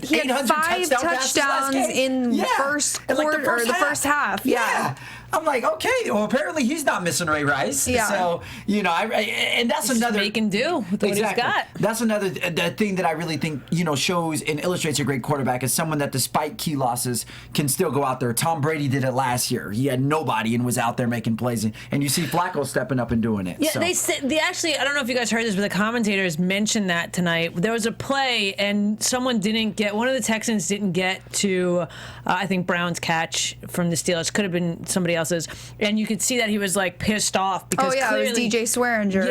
He had 5 touchdowns in first quarter or the first half. Yeah. I'm like, okay, well, apparently he's not missing Ray Rice. Yeah. So, and that's He's another. Make and do with what he's got. That's another thing that I really think, shows and illustrates a great quarterback is someone that despite key losses can still go out there. Tom Brady did it last year. He had nobody and was out there making plays. And you see Flacco stepping up and doing it. Yeah, so. they actually, I don't know if you guys heard this, but the commentators mentioned that tonight. There was a play and one of the Texans didn't get to, I think, Brown's catch from the Steelers. Could have been somebody else's. And you could see that he was like pissed off because clearly, it was DJ Swearinger.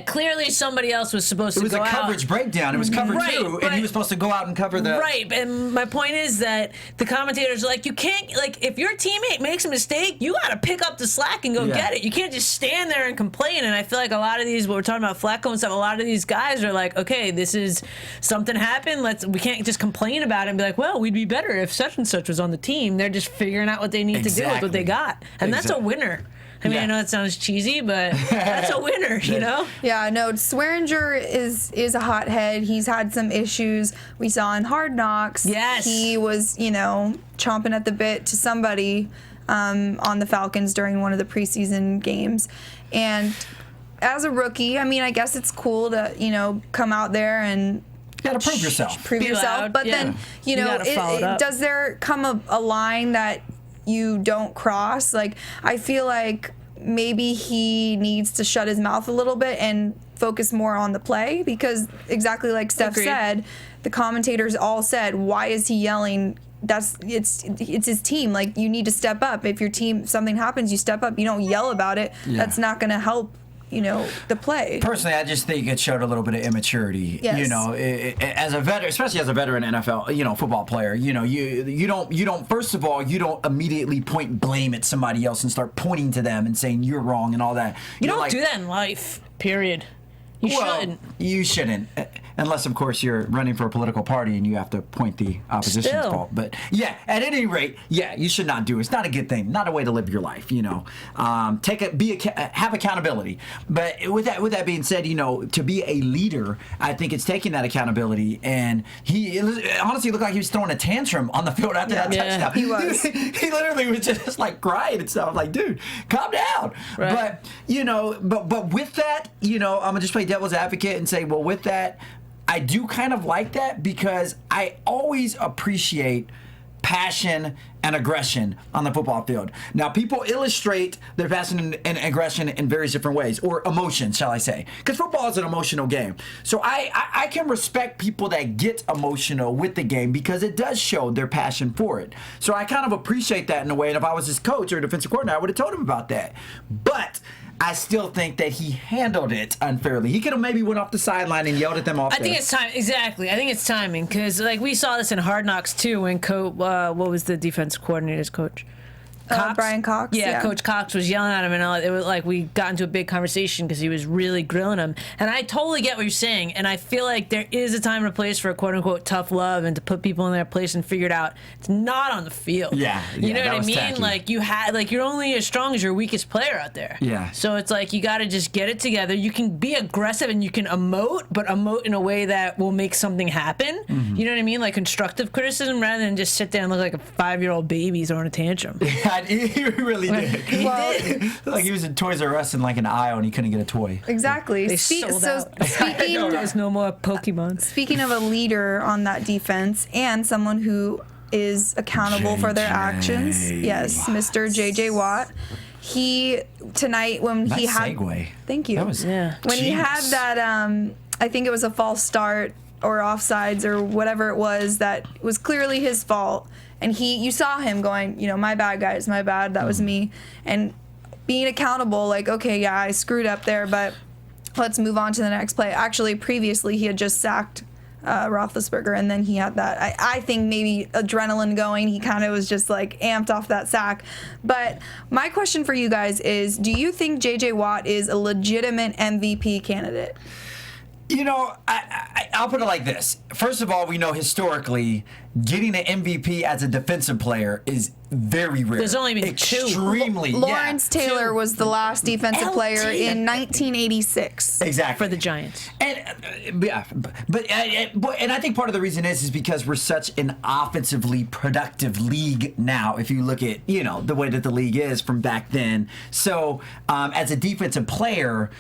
Clearly somebody else was supposed to go out. It was a coverage breakdown. It was cover 2, and he was supposed to go out and cover the. Right, and my point is that the commentators are like, you can't, like, if your teammate makes a mistake, you got to pick up the slack and go get it. You can't just stand there and complain. And I feel like a lot of these, what we're talking about Flacco and stuff, a lot of these guys are like, okay, this is something happened. We can't just complain about it and be like, well, we'd be better if such and such was on the team. They're just figuring out what they need to do with what they got. And that's a winner. I mean, I know it sounds cheesy, but that's a winner, Yeah, no, Swearinger is a hothead. He's had some issues. We saw in Hard Knocks. Yes. He was, chomping at the bit to somebody on the Falcons during one of the preseason games. And as a rookie, I mean, I guess it's cool to, come out there and you gotta prove yourself. Loud, but then, does there come a line that you don't cross? Like, I feel like maybe he needs to shut his mouth a little bit and focus more on the play because exactly like Steph said, the commentators all said, why is he yelling? It's his team. Like, you need to step up. If your team, something happens, you step up. You don't yell about it. That's not going to help, the play. Personally, I just think it showed a little bit of immaturity. Yes. As a veteran, especially as a veteran NFL, football player, you don't first of all, you don't immediately point blame at somebody else and start pointing to them and saying you're wrong and all that. You don't do that in life. Period. You shouldn't. Unless, of course, you're running for a political party and you have to point the opposition's fault. But, yeah, at any rate, you should not do it. It's not a good thing. Not a way to live your life, have accountability. But with that being said, to be a leader, I think it's taking that accountability. And he honestly looked like he was throwing a tantrum on the field after that touchdown. He was. He literally was just like crying and stuff. Like, dude, calm down. Right. But with that, I'm going to just play devil's advocate and say, well, with that, I do kind of like that because I always appreciate passion and aggression on the football field. Now, people illustrate their passion and aggression in various different ways, or emotion, shall I say, because football is an emotional game. So I can respect people that get emotional with the game because it does show their passion for it. So I kind of appreciate that in a way, and if I was his coach or defensive coordinator, I would have told him about that. But I still think that he handled it unfairly. He could have maybe went off the sideline and yelled at them off. I think it's time. Exactly. I think it's timing because we saw this in Hard Knocks too when what was the defensive coordinator's coach? Brian Cox. Yeah, Coach Cox was yelling at him, and it was like we got into a big conversation because he was really grilling him. And I totally get what you're saying, and I feel like there is a time and a place for a quote unquote tough love and to put people in their place and figure it out. It's not on the field. Yeah, you know what I mean? Tacky. Like you're only as strong as your weakest player out there. Yeah. So it's like you got to just get it together. You can be aggressive and you can emote, but emote in a way that will make something happen. Mm-hmm. You know what I mean? Like constructive criticism rather than just sit there and look like a 5-year-old baby throwing a tantrum. Yeah, he really did. He did. Like he was in Toys R Us in like an aisle and he couldn't get a toy. Exactly. They sold out. There's no more Pokemon. Speaking of a leader on that defense and someone who is accountable for their actions, yes, Mr. J.J. Watt. He tonight when he had segue. Thank you. That was when he had that I think it was a false start or offsides or whatever it was that was clearly his fault. And you saw him going, my bad, guys, my bad, that was me. And being accountable, like, okay, yeah, I screwed up there, but let's move on to the next play. Actually, previously, he had just sacked Roethlisberger, and then he had that. I think maybe adrenaline going. He kind of was just, like, amped off that sack. But my question for you guys is, do you think J.J. Watt is a legitimate MVP candidate? I'll put it like this. First of all, we know historically getting an MVP as a defensive player is very rare. There's only been extremely. Lawrence Taylor was the last defensive player in 1986. Exactly. For the Giants. And I think part of the reason is because we're such an offensively productive league now. If you look at the way that the league is from back then, so as a defensive player.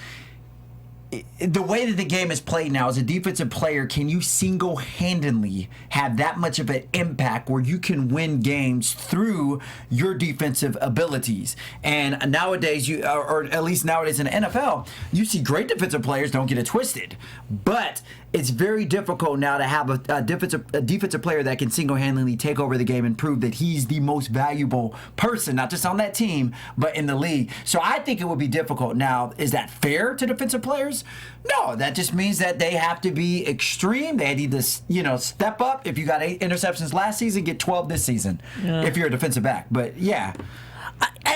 The way that the game is played now, as a defensive player, can you single-handedly have that much of an impact where you can win games through your defensive abilities? And nowadays, or at least nowadays in the NFL, you see great defensive players, don't get it twisted, but it's very difficult now to have a defensive player that can single-handedly take over the game and prove that he's the most valuable person, not just on that team, but in the league. So I think it would be difficult. Now, is that fair to defensive players? No, that just means that they have to be extreme. They need to, step up. If you got 8 interceptions last season, get 12 this season. Yeah. If you're a defensive back. But yeah.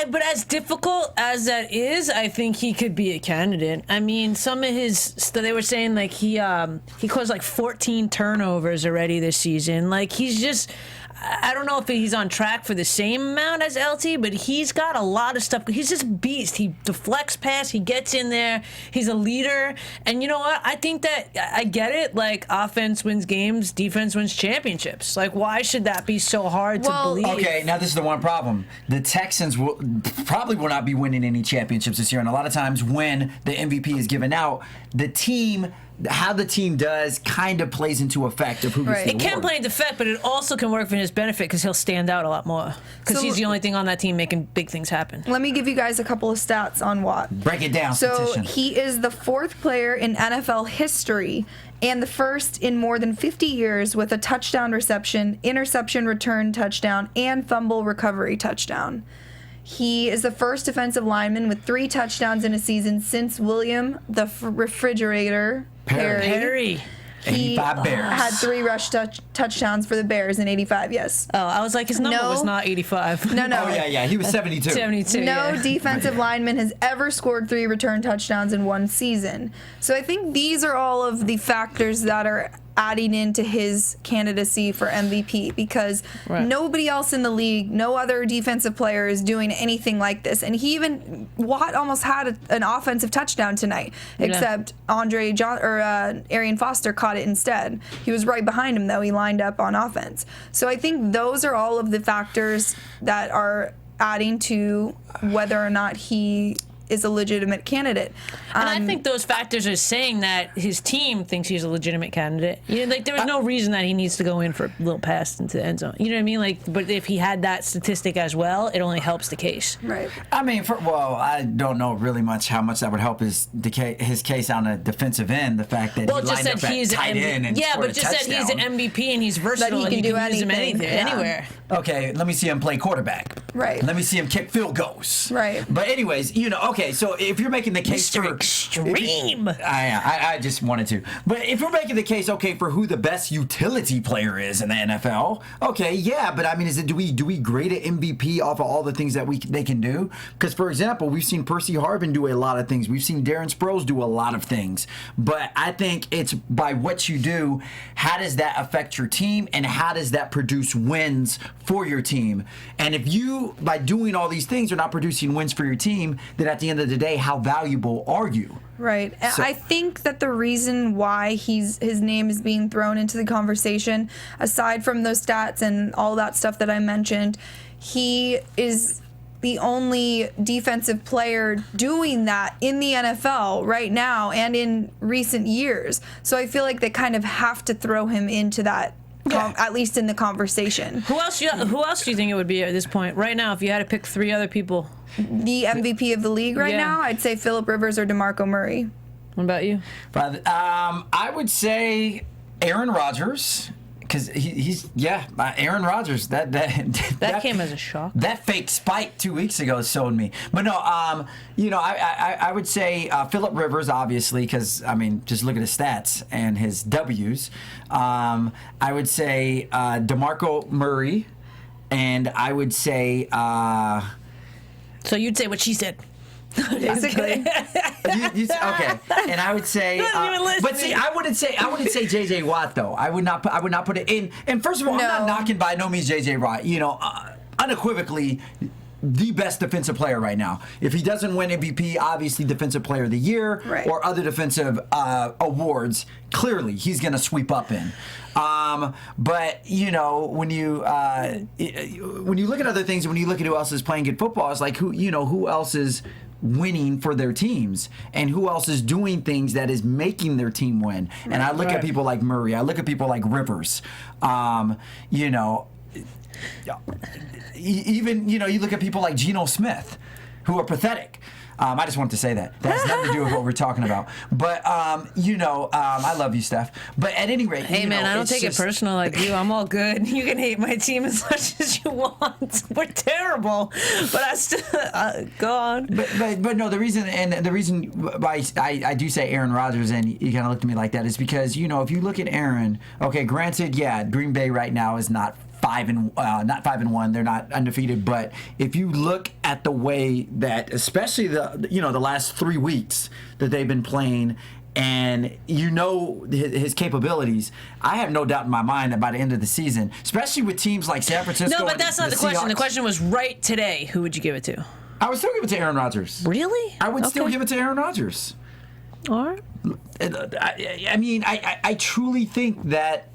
But as difficult as that is, I think he could be a candidate. I mean, some of they were saying like he caused like 14 turnovers already this season. Like he's just. I don't know if he's on track for the same amount as LT, but he's got a lot of stuff. He's just a beast. He deflects pass. He gets in there. He's a leader. And you know what? I think that I get it. Like, offense wins games, defense wins championships. Like, why should that be so hard to believe? Okay, now this is the one problem. The Texans probably will not be winning any championships this year. And a lot of times when the MVP is given out, how the team does kind of plays into effect of who gets the award. It can play into effect, but it also can work for his benefit because he'll stand out a lot more because he's the only thing on that team making big things happen. Let me give you guys a couple of stats on Watt. Break it down. So he is the 4th player in NFL history and the first in more than 50 years with a touchdown reception, interception return touchdown, and fumble recovery touchdown. He is the first defensive lineman with 3 touchdowns in a season since William the Refrigerator Perry. He 85 Bears. had 3 rush touchdowns for the Bears in 85, yes. Oh, I was like, his number was not 85. No. Oh, yeah, he was 72. 72, No defensive lineman has ever scored 3 return touchdowns in one season. So I think these are all of the factors that are adding into his candidacy for MVP, because nobody else in the league, no other defensive player is doing anything like this. And Watt almost had an offensive touchdown tonight, except Arian Foster caught it instead. He was right behind him, though. He lined up on offense. So I think those are all of the factors that are adding to whether or not he is a legitimate candidate. And I think those factors are saying that his team thinks he's a legitimate candidate. There was no reason that he needs to go in for a little pass into the end zone. You know what I mean? But if he had that statistic as well, it only helps the case. Right. I mean, I don't know really how much that would help his case on a defensive end. The fact that he lined up at tight end and scored a touchdown. Said he's an MVP and he's versatile and he can use him anywhere. Okay, let me see him play quarterback. Right. Let me see him kick field goals. Right. But anyways, okay, so if you're making the case Mr. for Extreme. I just wanted to. But if you're making the case, okay, for who the best utility player is in the NFL, okay, yeah, but I mean, do we grade an MVP off of all the things that they can do? Because, for example, we've seen Percy Harvin do a lot of things. We've seen Darren Sproles do a lot of things. But I think it's by what you do, how does that affect your team, and how does that produce wins for your team? And if you, by doing all these things, are not producing wins for your team, then at the end of the day, how valuable are you? Right. So, I think that the reason why his name is being thrown into the conversation, aside from those stats and all that stuff that I mentioned, he is the only defensive player doing that in the NFL right now and in recent years. So I feel like they kind of have to throw him into that. At least in the conversation. Who else do you think it would be at this point? Right now, if you had to pick 3 other people. The MVP of the league right now, I'd say Phillip Rivers or DeMarco Murray. What about you? I would say Aaron Rodgers. Because he's Aaron Rodgers. That came as a shock. That fake spike 2 weeks ago sold me. But no, I would say Phillip Rivers, obviously, because I mean, just look at his stats and his W's. I would say DeMarco Murray, and I would say. So you'd say what she said. Basically. Okay, and I would say, but see, I wouldn't say JJ Watt though. I would not put it in. And first of all, I'm not knocking by no means JJ Watt. Unequivocally, the best defensive player right now. If he doesn't win MVP, obviously Defensive Player of the Year or other defensive awards, clearly he's going to sweep up in. But when you look at other things, when you look at who else is playing good football, it's like who else is winning for their teams and who else is doing things that is making their team win. And I look at people like Murray. I look at people like Rivers. Even you look at people like Geno Smith, who are pathetic. I just wanted to say that. That has nothing to do with what we're talking about. But, I love you, Steph. But at any rate, hey, man, I don't take it personal like you. I'm all good. You can hate my team as much as you want. We're terrible. But I still, go on. But no, the reason why I do say Aaron Rodgers, and you kind of looked at me like that, is because, if you look at Aaron, okay, granted, Green Bay right now is not 5-1. They're not undefeated. But if you look at the way that, especially the last 3 weeks that they've been playing, and his capabilities, I have no doubt in my mind that by the end of the season, especially with teams like San Francisco. No, but that's not the question. The question was right today. Who would you give it to? I would still give it to Aaron Rodgers. Really? I would still give it to Aaron Rodgers. All right. I mean, I truly think that.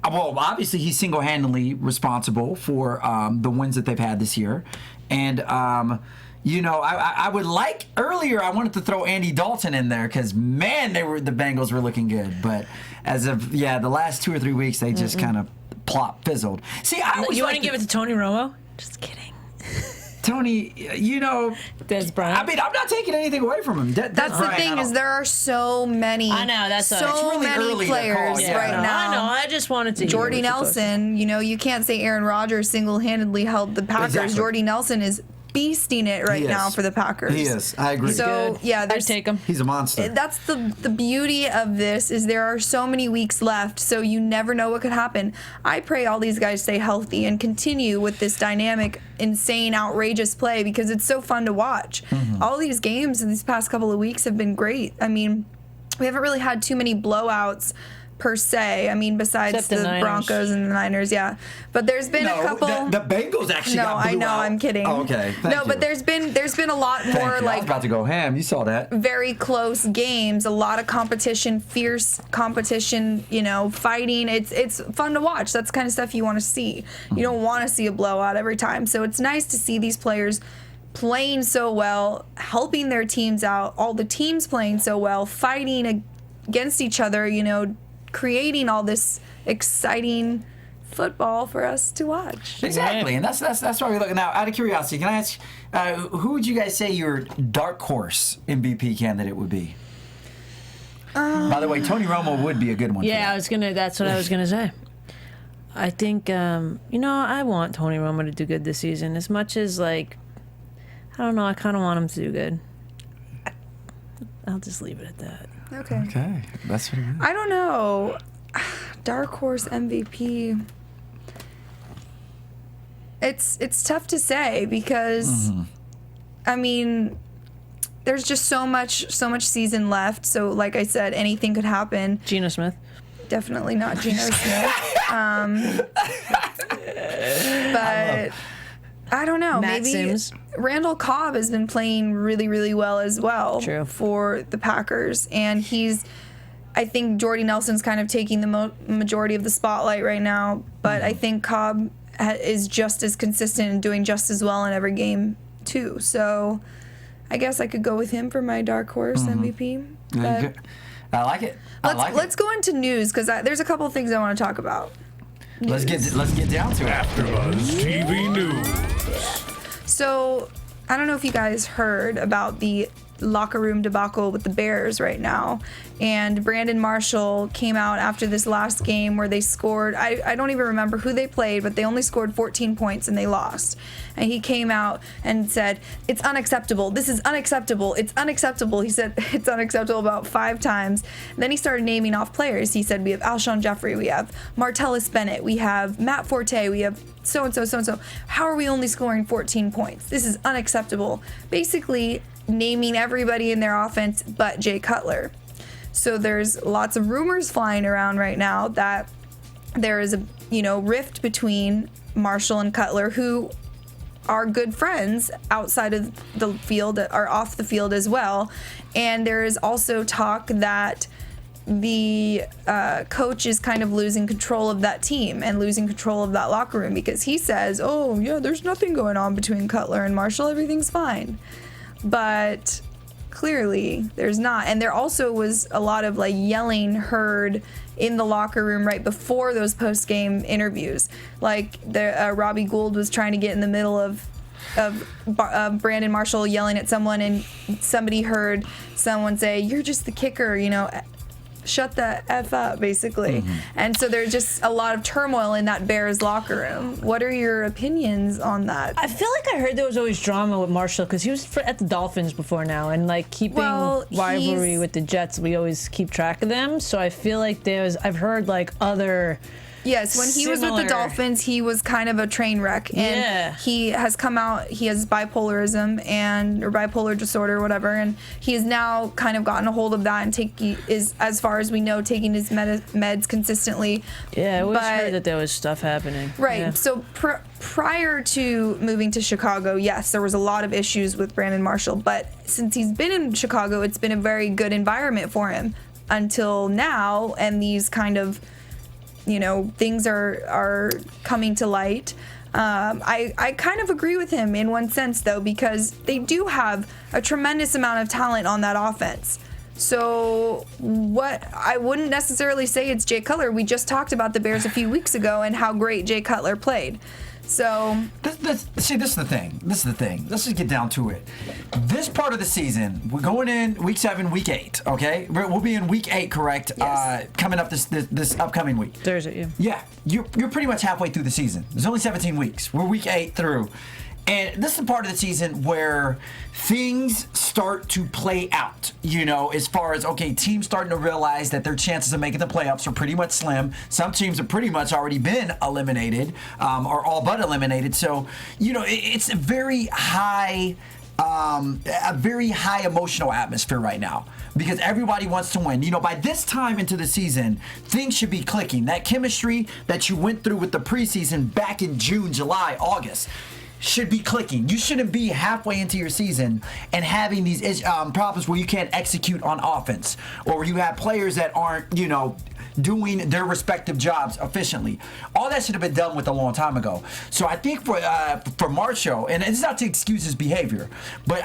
Obviously he's single-handedly responsible for the wins that they've had this year. And, I would like, earlier I wanted to throw Andy Dalton in there because, man, the Bengals were looking good. But as of, the last 2 or 3 weeks, they just kind of fizzled. See, You want to give it to Tony Romo? Just kidding. Tony, Des Bryant. I mean, I'm not taking anything away from him. That's the thing is there are so many. I know, that's so it's really many early to players call, yeah. right now. I know. I just wanted to. Jordy Nelson, you can't say Aaron Rodgers single-handedly held the Packers. Exactly. Jordy Nelson is beasting it right now for the Packers. He is. I agree. So yeah, I'd take him. He's a monster. That's the beauty of this is there are so many weeks left, so you never know what could happen. I pray all these guys stay healthy and continue with this dynamic, insane, outrageous play because it's so fun to watch. All these games in these past couple of weeks have been great. I mean, we haven't really had too many blowouts per se. I mean, besides Except the Broncos and the Niners, yeah. But there's been a couple. The Bengals actually No, got blew I know. out. I'm kidding. Oh, okay. Thank No, you. but there's been a lot Thank more you. I like was about to go ham. You saw that. very close games, a lot of competition, fierce competition, fighting. It's fun to watch. That's the kind of stuff you want to see. You don't want to see a blowout every time. So it's nice to see these players playing so well, helping their teams out, all the teams playing so well, fighting against each other, creating all this exciting football for us to watch. Exactly, and that's why we're looking now. Out of curiosity, can I ask, who would you guys say your dark horse MVP candidate would be? By the way, Tony Romo would be a good one. Yeah, for that. that's what I was gonna say. I think I want Tony Romo to do good this season. As much as I don't know, I kind of want him to do good. I'll just leave it at that. Okay. Okay, that's what it is. I don't know. Dark horse MVP. It's tough to say because I mean there's just so much season left. So like I said, anything could happen. Geno Smith. Definitely not Geno Smith. But I don't know. Matt Maybe Sims. Randall Cobb has been playing really, really well as well True. for the Packers, and I think Jordy Nelson's kind of taking the majority of the spotlight right now, but I think Cobb is just as consistent and doing just as well in every game too. So I guess I could go with him for my dark horse MVP. But I like it. let's go into news because there's a couple of things I want to talk about. Let's get down to it. AfterBuzz TV News. So, I don't know if you guys heard about the locker room debacle with the Bears right now. And Brandon Marshall came out after this last game where they scored, I don't even remember who they played, but they only scored 14 points and they lost. And he came out and said, "It's unacceptable. This is unacceptable. It's unacceptable." He said it's unacceptable about 5 times. And then he started naming off players. He said, we have Alshon Jeffrey, we have Martellus Bennett, we have Matt Forte, we have so-and-so, so-and-so. How are we only scoring 14 points? This is unacceptable. Basically, naming everybody in their offense but Jay Cutler. So there's lots of rumors flying around right now that there is a rift between Marshall and Cutler, who are good friends outside of the field, are off the field as well. And there is also talk that the coach is kind of losing control of that team and losing control of that locker room because he says, "Oh yeah, there's nothing going on between Cutler and Marshall. Everything's fine." But clearly there's not. And there also was a lot of yelling heard in the locker room right before those post-game interviews. Robbie Gould was trying to get in the middle of Brandon Marshall yelling at someone, and somebody heard someone say, "You're just the kicker, shut the F up," basically. And so there's just a lot of turmoil in that Bears locker room. What are your opinions on that? I feel like I heard there was always drama with Marshall because he was at the Dolphins before now, and keeping rivalry with the Jets, we always keep track of them. So I feel like I've heard other. Yes, when he was with the Dolphins, he was kind of a train wreck, and he has come out. He has bipolarism or bipolar disorder, or whatever, and he has now kind of gotten a hold of that and as far as we know, taking his meds consistently. Yeah, I always heard that there was stuff happening. Right. Yeah. So prior to moving to Chicago, yes, there was a lot of issues with Brandon Marshall, but since he's been in Chicago, it's been a very good environment for him until now, and these kind of things are coming to light. I kind of agree with him in one sense, though, because they do have a tremendous amount of talent on that offense. So I wouldn't necessarily say it's Jay Cutler. We just talked about the Bears a few weeks ago and how great Jay Cutler played. So This is the thing. This is the thing. Let's just get down to it. This part of the season, we're going in week 7, week 8. Okay, we'll be in week 8, correct? Yes. Coming up this upcoming week. Thursday, Yeah, you're pretty much halfway through the season. There's only 17 weeks. We're week 8 through. And this is the part of the season where things start to play out, as far as, okay, teams starting to realize that their chances of making the playoffs are pretty much slim. Some teams have pretty much already been eliminated, or all but eliminated. So, it's a very high emotional atmosphere right now because everybody wants to win. By this time into the season, things should be clicking. That chemistry that you went through with the preseason back in June, July, August should be clicking. You shouldn't be halfway into your season and having these problems where you can't execute on offense or where you have players that aren't, doing their respective jobs efficiently. All that should have been done with a long time ago. So I think for Marshall, and it's not to excuse his behavior, but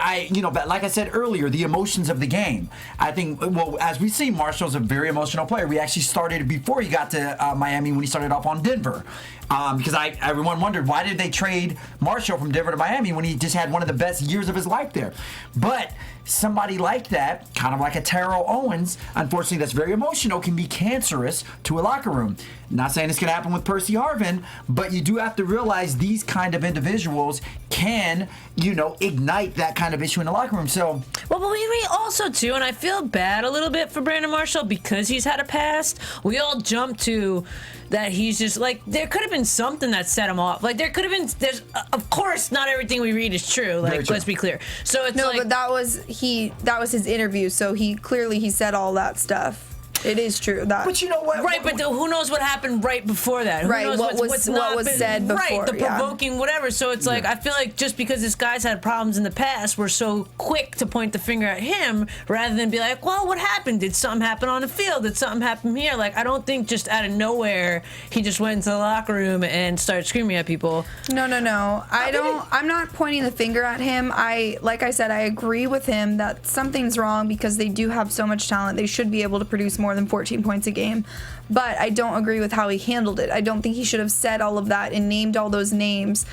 but like I said earlier, the emotions of the game. I think, as we see, Marshall's a very emotional player. We actually started before he got to Miami when he started off on Denver. Because everyone wondered, why did they trade Marshall from Denver to Miami when he just had one of the best years of his life there? But somebody like that, kind of like a Terrell Owens, unfortunately that's very emotional, can be cancerous to a locker room. Not saying it's going to happen with Percy Harvin, but you do have to realize these kind of individuals can, ignite that kind of issue in the locker room. So, well, but we also, too, and I feel bad a little bit for Brandon Marshall because he's had a past. We all jump to that he's just, there could have been something that set him off. There could have been, of course, not everything we read is true. Let's be clear. So it's but that was his interview, so he said all that stuff. It is true. But you know what? Right, but who knows what happened right before that? Who knows what was said before? Right, the provoking whatever. So it's I feel like just because this guy's had problems in the past, we're so quick to point the finger at him rather than be like, well, what happened? Did something happen on the field? Did something happen here? I don't think just out of nowhere he just went into the locker room and started screaming at people. No. I'm not pointing the finger at him. Like I said, I agree with him that something's wrong because they do have so much talent. They should be able to produce more than 14 points a game, but I don't agree with how he handled it. I don't think he should have said all of that and named all those names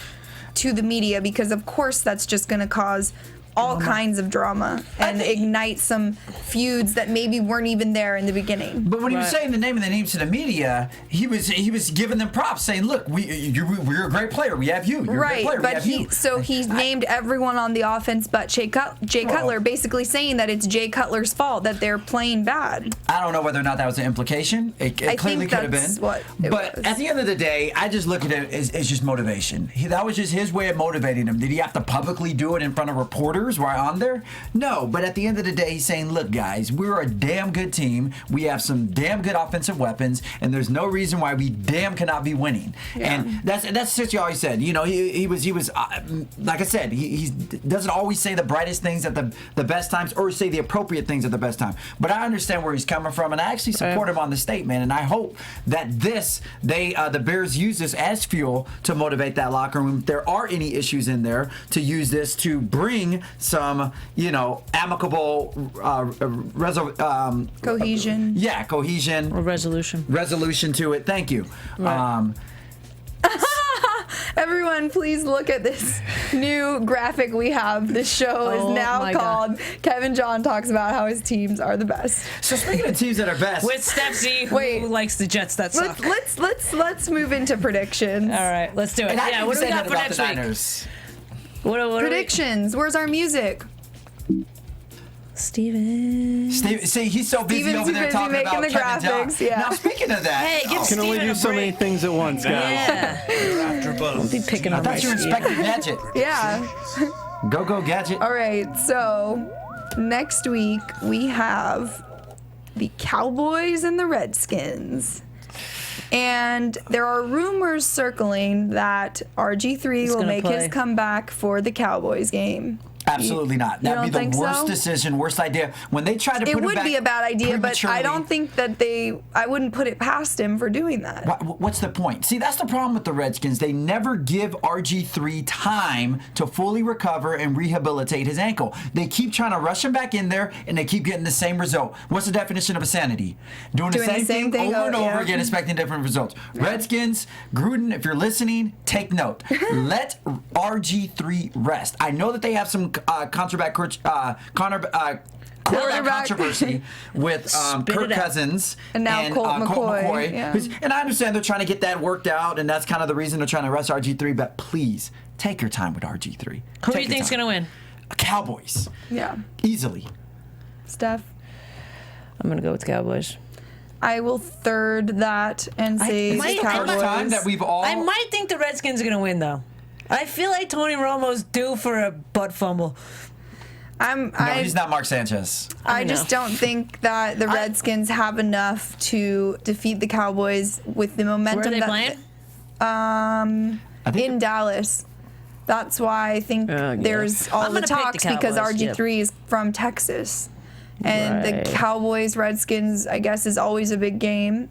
to the media because of course that's just going to cause all kinds of drama and ignite some feuds that maybe weren't even there in the beginning. But when he was saying the names to the media, he was giving them props, saying, "Look, we're a great player. We have you. You're a great player. But we have you." he named everyone on the offense but Jay Cutler, basically saying that it's Jay Cutler's fault that they're playing bad. I don't know whether or not that was an implication. It clearly could have been. What it but was. At the end of the day, I just look at it as just motivation. That was just his way of motivating him. Did he have to publicly do it in front of reporters while on there? No, but at the end of the day, he's saying, look, guys, we're a damn good team. We have some damn good offensive weapons, and there's no reason why we damn cannot be winning. Yeah. And that's just what he said. He was like I said, he doesn't always say the brightest things at the best times or say the appropriate things at the best time. But I understand where he's coming from, and I actually support him on the statement, and I hope that the Bears use this as fuel to motivate that locker room. If there are any issues in there, to use this to bring some amicable cohesion. Cohesion or resolution to it. Thank you. Right. Everyone, please look at this new graphic we have. This show is now called Kevin John Talks About How His Teams Are the Best. So speaking of teams that are best, with Stef Z, who likes the Jets that suck. Let's move into predictions. All right, let's do it. Yeah, what do we got for next week? What predictions? Where's our music? Steven. See, he's so busy Steven's over there talking about the graphics. Yeah. Now, speaking of that, hey, give can only do so many things at once, guys. Yeah. AfterBuzz. Don't be picking I on thought you were Inspector Gadget. Yeah. Go Gadget. All right. So next week we have the Cowboys and the Redskins. And there are rumors circling that RG3 will make his comeback for the Cowboys game. Absolutely not. You That'd be don't the think worst so? decision, worst idea. When they try to It put him would back be a bad idea, but I prematurely- don't think that I wouldn't put it past him for doing that. What's the point? See, that's the problem with the Redskins. They never give RG3 time to fully recover and rehabilitate his ankle. They keep trying to rush him back in there, and they keep getting the same result. What's the definition of insanity? Doing the same thing over and over again, expecting different results. Redskins, Gruden, if you're listening, take note. Let RG3 rest. I know that they have some quarterback controversy with Kirk Cousins and now Colt McCoy. Yeah. And I understand they're trying to get that worked out, and that's kind of the reason they're trying to rest RG3. But please take your time with RG3. Who do you think's going to win? Cowboys. Yeah. Easily. Steph? I'm going to go with the Cowboys. I will third that and say the Cowboys. Time that we've all. I might think the Redskins are going to win, though. I feel like Tony Romo's due for a butt fumble. No, he's not Mark Sanchez. I just don't think that the Redskins have enough to defeat the Cowboys with the momentum. Where are they playing? In Dallas. That's why I think there's all the talks because RG3 is from Texas. And the Cowboys Redskins, I guess, is always a big game.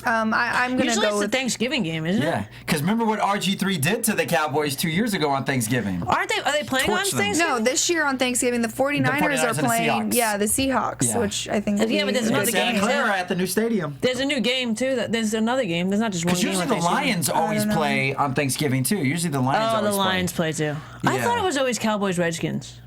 I'm going to Usually go it's with the Thanksgiving game, isn't it? Yeah, because remember what RG3 did to the Cowboys 2 years ago on Thanksgiving. Are they playing on Torch them. Thanksgiving? No, this year on Thanksgiving, the 49ers and are the playing. Seahawks. Yeah, the Seahawks, Yeah. which I think. Yeah, but there's another game. Santa Clara at the new stadium. There's a new game, too. There's another game. There's not just one Because game usually on the Thanksgiving. Lions always play on Thanksgiving too. Usually the Lions always the Lions play, too. I Yeah. thought it was always Cowboys Redskins.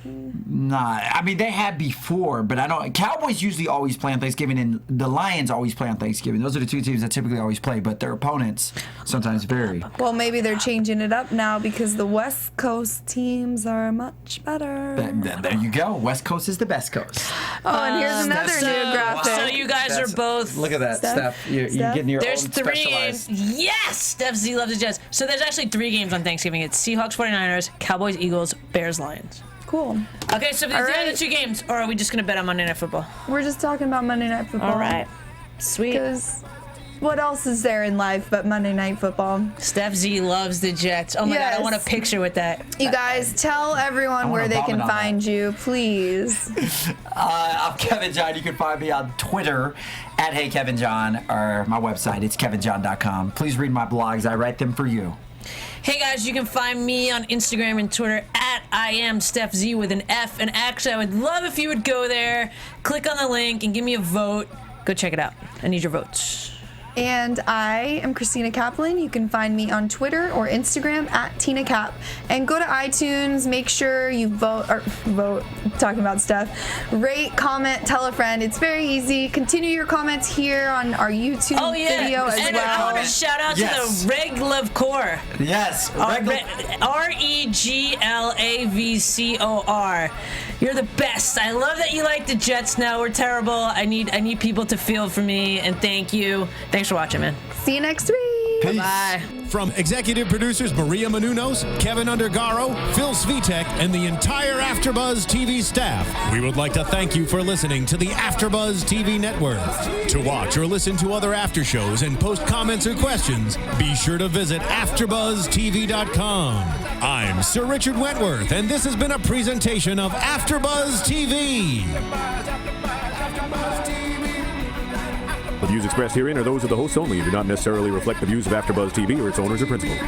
Nah, I mean they had before, but I don't. Cowboys usually always play on Thanksgiving, and the Lions always play on Thanksgiving. Those are the two teams that typically always play, but their opponents sometimes vary. Well, maybe they're changing it up now because the West Coast teams are much better. There you go. West Coast is the best coast. Oh, and here's another new graphic. So you guys are both. Look at that, Steph? Steph. You're getting your There's own 3 specialized. games. Yes! Stef Z loves the Jets. So there's actually 3 games on Thanksgiving. It's Seahawks, 49ers, Cowboys, Eagles, Bears, Lions. Cool. Okay, so these are the 2 games, or are we just going to bet on Monday Night Football? We're just talking about Monday Night Football. All right. Sweet. Because what else is there in life but Monday Night Football? Stef Z loves the Jets. Oh my God, I Yes. want a picture with that. You guys, tell everyone where they can find you, please. I'm Kevin John. You can find me on Twitter at HeyKevinJohn, or my website. It's kevinjohn.com. Please read my blogs. I write them for you. Hey guys, you can find me on Instagram and Twitter at I am Stef Z with an F. And actually, I would love if you would go there, click on the link, and give me a vote. Go check it out. I need your votes. And I am Christina Kaplan. You can find me on Twitter or Instagram at Tina Cap. And go to iTunes. Make sure you vote, talking about stuff. Rate, comment, tell a friend. It's very easy. Continue your comments here on our YouTube video as and well. I want to shout out to the Reglav Corps. Yes. REGLAVCOR. You're the best. I love that you like the Jets now. We're terrible. I need people to feel for me, and thank you. Thanks for watching, man. See you next week. Peace. Bye. From executive producers Maria Menounos, Kevin Undergaro, Phil Svitek, and the entire AfterBuzz TV staff, we would like to thank you for listening to the AfterBuzz TV network. To watch or listen to other after shows and post comments or questions, be sure to visit AfterBuzzTV.com. I'm Sir Richard Wentworth, and this has been a presentation of AfterBuzz TV. The views expressed herein are those of the hosts only and do not necessarily reflect the views of AfterBuzz TV or its owners or principals.